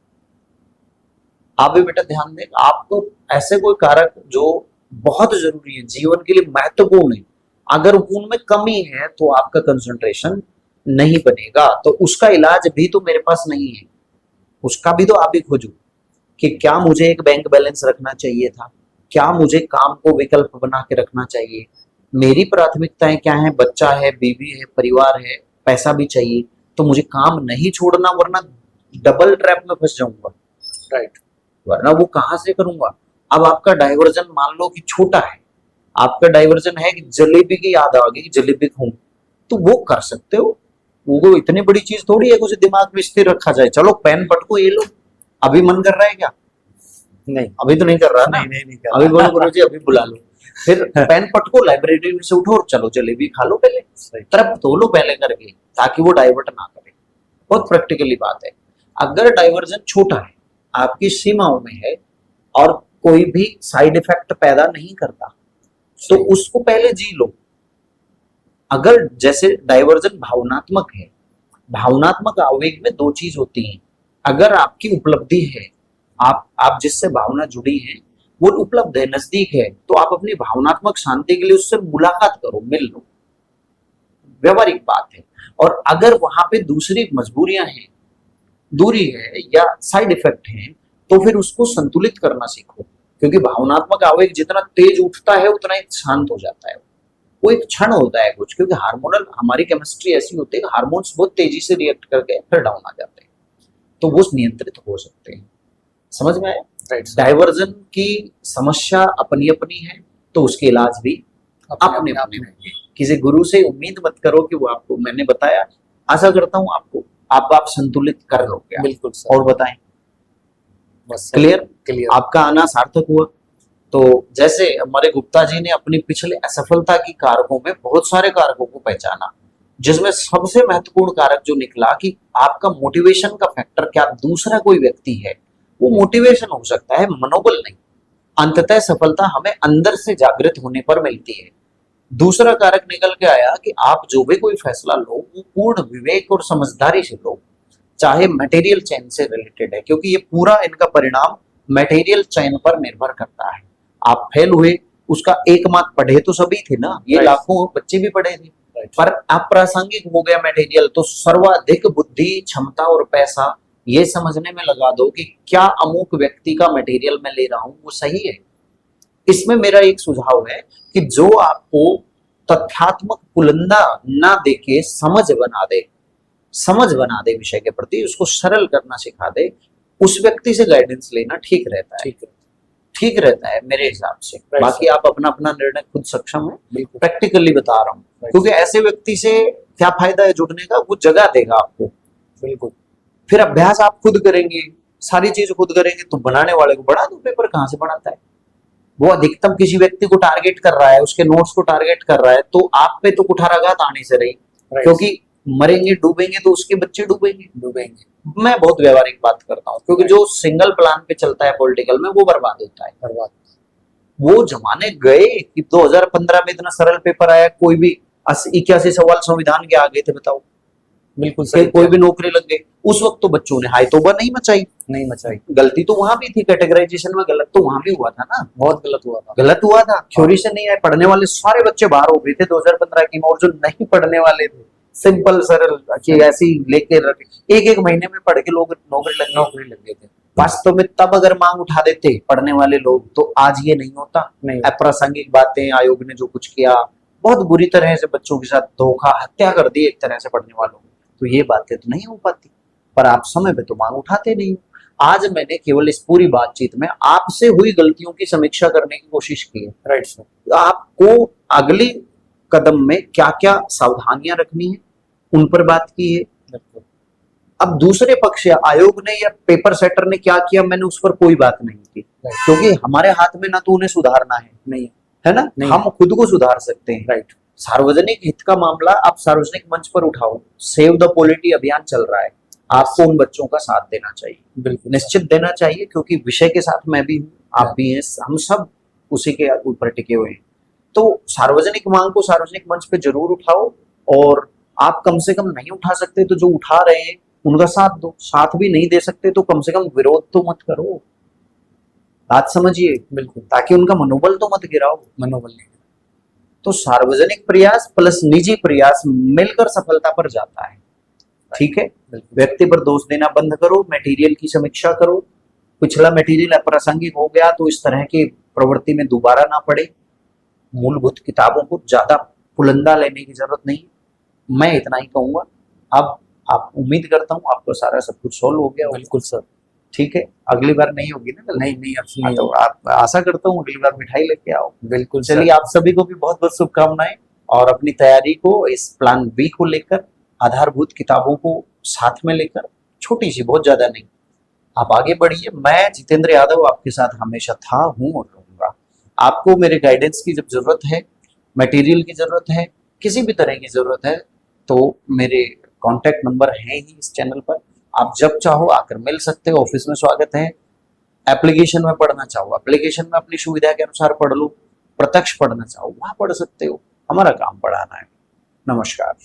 आप भी बेटा ध्यान दें, आपको ऐसे कोई कारक जो बहुत जरूरी है, जीवन के लिए महत्वपूर्ण है, अगर उनमें कमी है तो आपका कंसंट्रेशन नहीं बनेगा। तो उसका इलाज भी तो मेरे पास नहीं है, उसका भी तो आप ही खोजो कि क्या मुझे एक बैंक बैलेंस रखना चाहिए था, क्या मुझे काम को विकल्प बना के रखना चाहिए, मेरी प्राथमिकताएं क्या है, बच्चा है, बीवी है, परिवार है, पैसा भी चाहिए, तो मुझे काम नहीं छोड़ना वरना डबल ट्रैप में फंस जाऊंगा। राइट। वरना वो कहां से करूंगा? अब आपका डाइवर्जन मान लो कि छोटा है, आपका डाइवर्जन है कि जलेबी की याद आ गई, जलेबी खाऊं, तो वो कर सकते हो। वो इतनी बड़ी चीज थोड़ी है, उसे दिमाग में स्थिर रखा जाए। चलो पेन पटको, ये लो, अभी मन कर रहा है क्या? नहीं, अभी तो नहीं कर रहा ना। नहीं कर अभी बोलो गुरुजी अभी बुला लो, फिर पेन पटको, लाइब्रेरी में से उठो और चलो जलेबी खा लो, पहले तरफ धो लो पहले करके, ताकि वो डाइवर्ट ना करे। बहुत प्रैक्टिकली बात है। अगर डाइवर्जन छोटा है, आपकी सीमाओं में है और कोई भी साइड इफेक्ट पैदा नहीं करता, तो उसको पहले जी लो। अगर जैसे डाइवर्जन भावनात्मक है, भावनात्मक आवेग में दो चीज होती हैं। अगर आपकी उपलब्धि है, आप जिससे भावना जुड़ी है वो उपलब्ध है, नजदीक है, तो आप अपनी भावनात्मक शांति के लिए उससे मुलाकात करो, मिल लो, व्यवहारिक बात है। और अगर वहां पे दूसरी मजबूरियां हैं, दूरी है या साइड इफेक्ट है, तो फिर उसको संतुलित करना सीखो। क्योंकि भावनात्मक आवेग जितना तेज उठता है उतना ही शांत हो जाता है। वो एक क्षण होता है कुछ, क्योंकि हार्मोनल हमारी केमिस्ट्री ऐसी होती है कि हार्मोन्स बहुत तेजी से रिएक्ट करके फिर डाउन आ जाते हैं, तो वो नियंत्रित हो सकते हैं। समझ में आया? डाइवर्जन की समस्या अपनी अपनी है, तो उसके इलाज भी अपने अपने हैं। किसी गुरु से उम्मीद मत करो कि वो आपको, मैंने बताया, आशा करता हूं आपको आप संतुलित कर लोगे। बिल्कुल। और बताएं, बस क्लियर? आपका आना सार्थक हुआ। तो जैसे हमारे गुप्ता जी ने अपनी पिछले असफलता की कारकों में बहुत सारे कारकों को पहचाना, जिसमें सबसे महत्वपूर्ण कारक जो निकला कि आपका मोटिवेशन का फैक्टर क्या दूसरा कोई व्यक्ति है, वो मोटिवेशन हो सकता है, मनोबल नहीं। अंततः सफलता हमें अंदर से जागृत होने पर मिलती है। दूसरा कारक निकल के आया कि आप जो भी कोई फैसला लो वो पूर्ण विवेक और समझदारी से लो, चाहे मटेरियल चैन से रिलेटेड है, क्योंकि ये पूरा इनका परिणाम मटेरियल चैन पर निर्भर करता है। आप फेल हुए, उसका एक मार्क पढ़े तो सभी थे ना, ये लाखों बच्चे भी पढ़े थे, पर अप्रासंगिक हो गया मटेरियल, तो सर्वाधिक बुद्धि, क्षमता और पैसा ये समझने में लगा दो कि क्या अमुक व्यक्ति का मटेरियल मैं ले रहा हूं वो सही है। इसमें मेरा एक सुझाव है कि जो आपको तथ्यात्मक पुलंदा ना देके समझ बना दे विषय के प्रति, उसको सरल करना सिखा दे, उस व्यक्ति से गाइडेंस लेना ठीक रहता है। ठीक रहता है मेरे हिसाब से। Right, बाकी आप अपना अपना निर्णय खुद सक्षम है, बिल्कुल प्रैक्टिकली बता रहा हूँ। Right. क्योंकि ऐसे व्यक्ति से क्या फायदा है जुड़ने का, वो जगह देगा आपको। बिल्कुल फिर अभ्यास आप खुद करेंगे, सारी चीज खुद करेंगे, तो बनाने वाले को बढ़ा दो। पेपर कहाँ से बढ़ाता है वो? अधिकतम किसी व्यक्ति को टारगेट कर रहा है, उसके नोट्स को टारगेट कर रहा है, तो आप पे तो कुठाराघात आने से रही। Right. क्योंकि मरेंगे डूबेंगे तो उसके बच्चे डूबेंगे। मैं बहुत व्यवहारिक बात करता हूँ, क्योंकि जो सिंगल प्लान पे चलता है पॉलिटिकल में, वो बर्बाद होता है। बर्बाद। वो जमाने गए कि 2015 में इतना सरल पेपर आया, कोई भी 81 सवाल संविधान के आ गए थे, बताओ। बिल्कुल फिर सही, कोई भी नौकरी लग गई। उस वक्त तो बच्चों ने हाय तौबा नहीं मचाई। नहीं मचाई। गलती तो वहां भी थी, कैटेगराइजेशन में गलत तो वहां भी हुआ था ना, बहुत गलत हुआ था। गलत हुआ था। थ्योरी से नहीं आए, पढ़ने वाले सारे बच्चे बाहर हो गए थे 2015 की में, और जो नहीं पढ़ने वाले थे सिंपल सरल कि ऐसी लेके एक महीने में पढ़ के लोग नौकरी लग गए थे। वास्तव में तब अगर मांग उठा देते पढ़ने वाले लोग, तो आज ये नहीं होता। नहीं। अप्रासंगिक बातें, आयोग ने जो कुछ किया, बहुत बुरी तरह से बच्चों के साथ धोखा, हत्या कर दी एक तरह से पढ़ने वालों, तो ये बातें तो नहीं हो पाती। पर आप समय पे तो मांग उठाते नहीं हो। आज मैंने केवल इस पूरी बातचीत में आपसे हुई गलतियों की समीक्षा करने की कोशिश की है। Right sir. आपको अगली कदम में क्या क्या सावधानियां रखनी है, उन पर बात की है। अब दूसरे पक्ष या आयोग ने या पेपर सेटर ने क्या किया, मैंने उस पर कोई बात नहीं की, क्योंकि हमारे हाथ में ना तो उन्हें सुधारना है, नहीं है ना, नहीं। हम खुद को सुधार सकते हैं। राइट। सार्वजनिक हित का मामला आप सार्वजनिक मंच पर उठाओ। सेव द पॉलिटी अभियान चल रहा है, आपको उन बच्चों का साथ देना चाहिए, बिल्कुल निश्चित देना चाहिए, क्योंकि विषय के साथ मैं भी हूँ, आप भी हैं, हम सब उसी के ऊपर टिके हुए हैं। तो सार्वजनिक मांग को सार्वजनिक मंच पे जरूर उठाओ, और आप कम से कम नहीं उठा सकते तो जो उठा रहे हैं उनका साथ दो। साथ भी नहीं दे सकते तो कम से कम विरोध तो मत करो, बात समझिए। बिल्कुल, ताकि उनका मनोबल तो मत गिराओ। मनोबल नहीं। तो सार्वजनिक प्रयास प्लस निजी प्रयास मिलकर सफलता पर जाता है, ठीक है। व्यक्ति पर दोष देना बंद करो, मटेरियल की समीक्षा करो। पिछला मटेरियल अप्रासंगिक हो गया तो इस तरह की प्रवृत्ति में दोबारा ना पड़े। मूलभूत किताबों को ज्यादा पुलंदा लेने की जरूरत नहीं। मैं इतना ही कहूंगा। अब आप उम्मीद करता हूँ आपको सारा सब कुछ सॉल्व हो गया। बिल्कुल सर, ठीक है, अगली बार नहीं होगी ना? नहीं हाँ, तो आप आशा करता हूँ अगली बार मिठाई लेके आओ। बिल्कुल। चलिए, आप सभी को भी बहुत बहुत शुभकामनाएं, और अपनी तैयारी को इस प्लान बी को लेकर, आधारभूत किताबों को साथ में लेकर, छोटी सी, बहुत ज्यादा नहीं, आप आगे बढ़िए। मैं जितेंद्र यादव आपके साथ हमेशा था, हूँ और रहूंगा। आपको मेरे गाइडेंस की जब जरूरत है, मटेरियल की जरूरत है, किसी भी तरह की जरूरत है, तो मेरे कॉन्टैक्ट नंबर है ही इस चैनल पर। आप जब चाहो आकर मिल सकते हो, ऑफिस में स्वागत है। एप्लीकेशन में पढ़ना चाहो, एप्लीकेशन में अपनी सुविधा के अनुसार पढ़ लो। प्रत्यक्ष पढ़ना चाहो, वहां पढ़ सकते हो। हमारा काम पढ़ाना है। नमस्कार।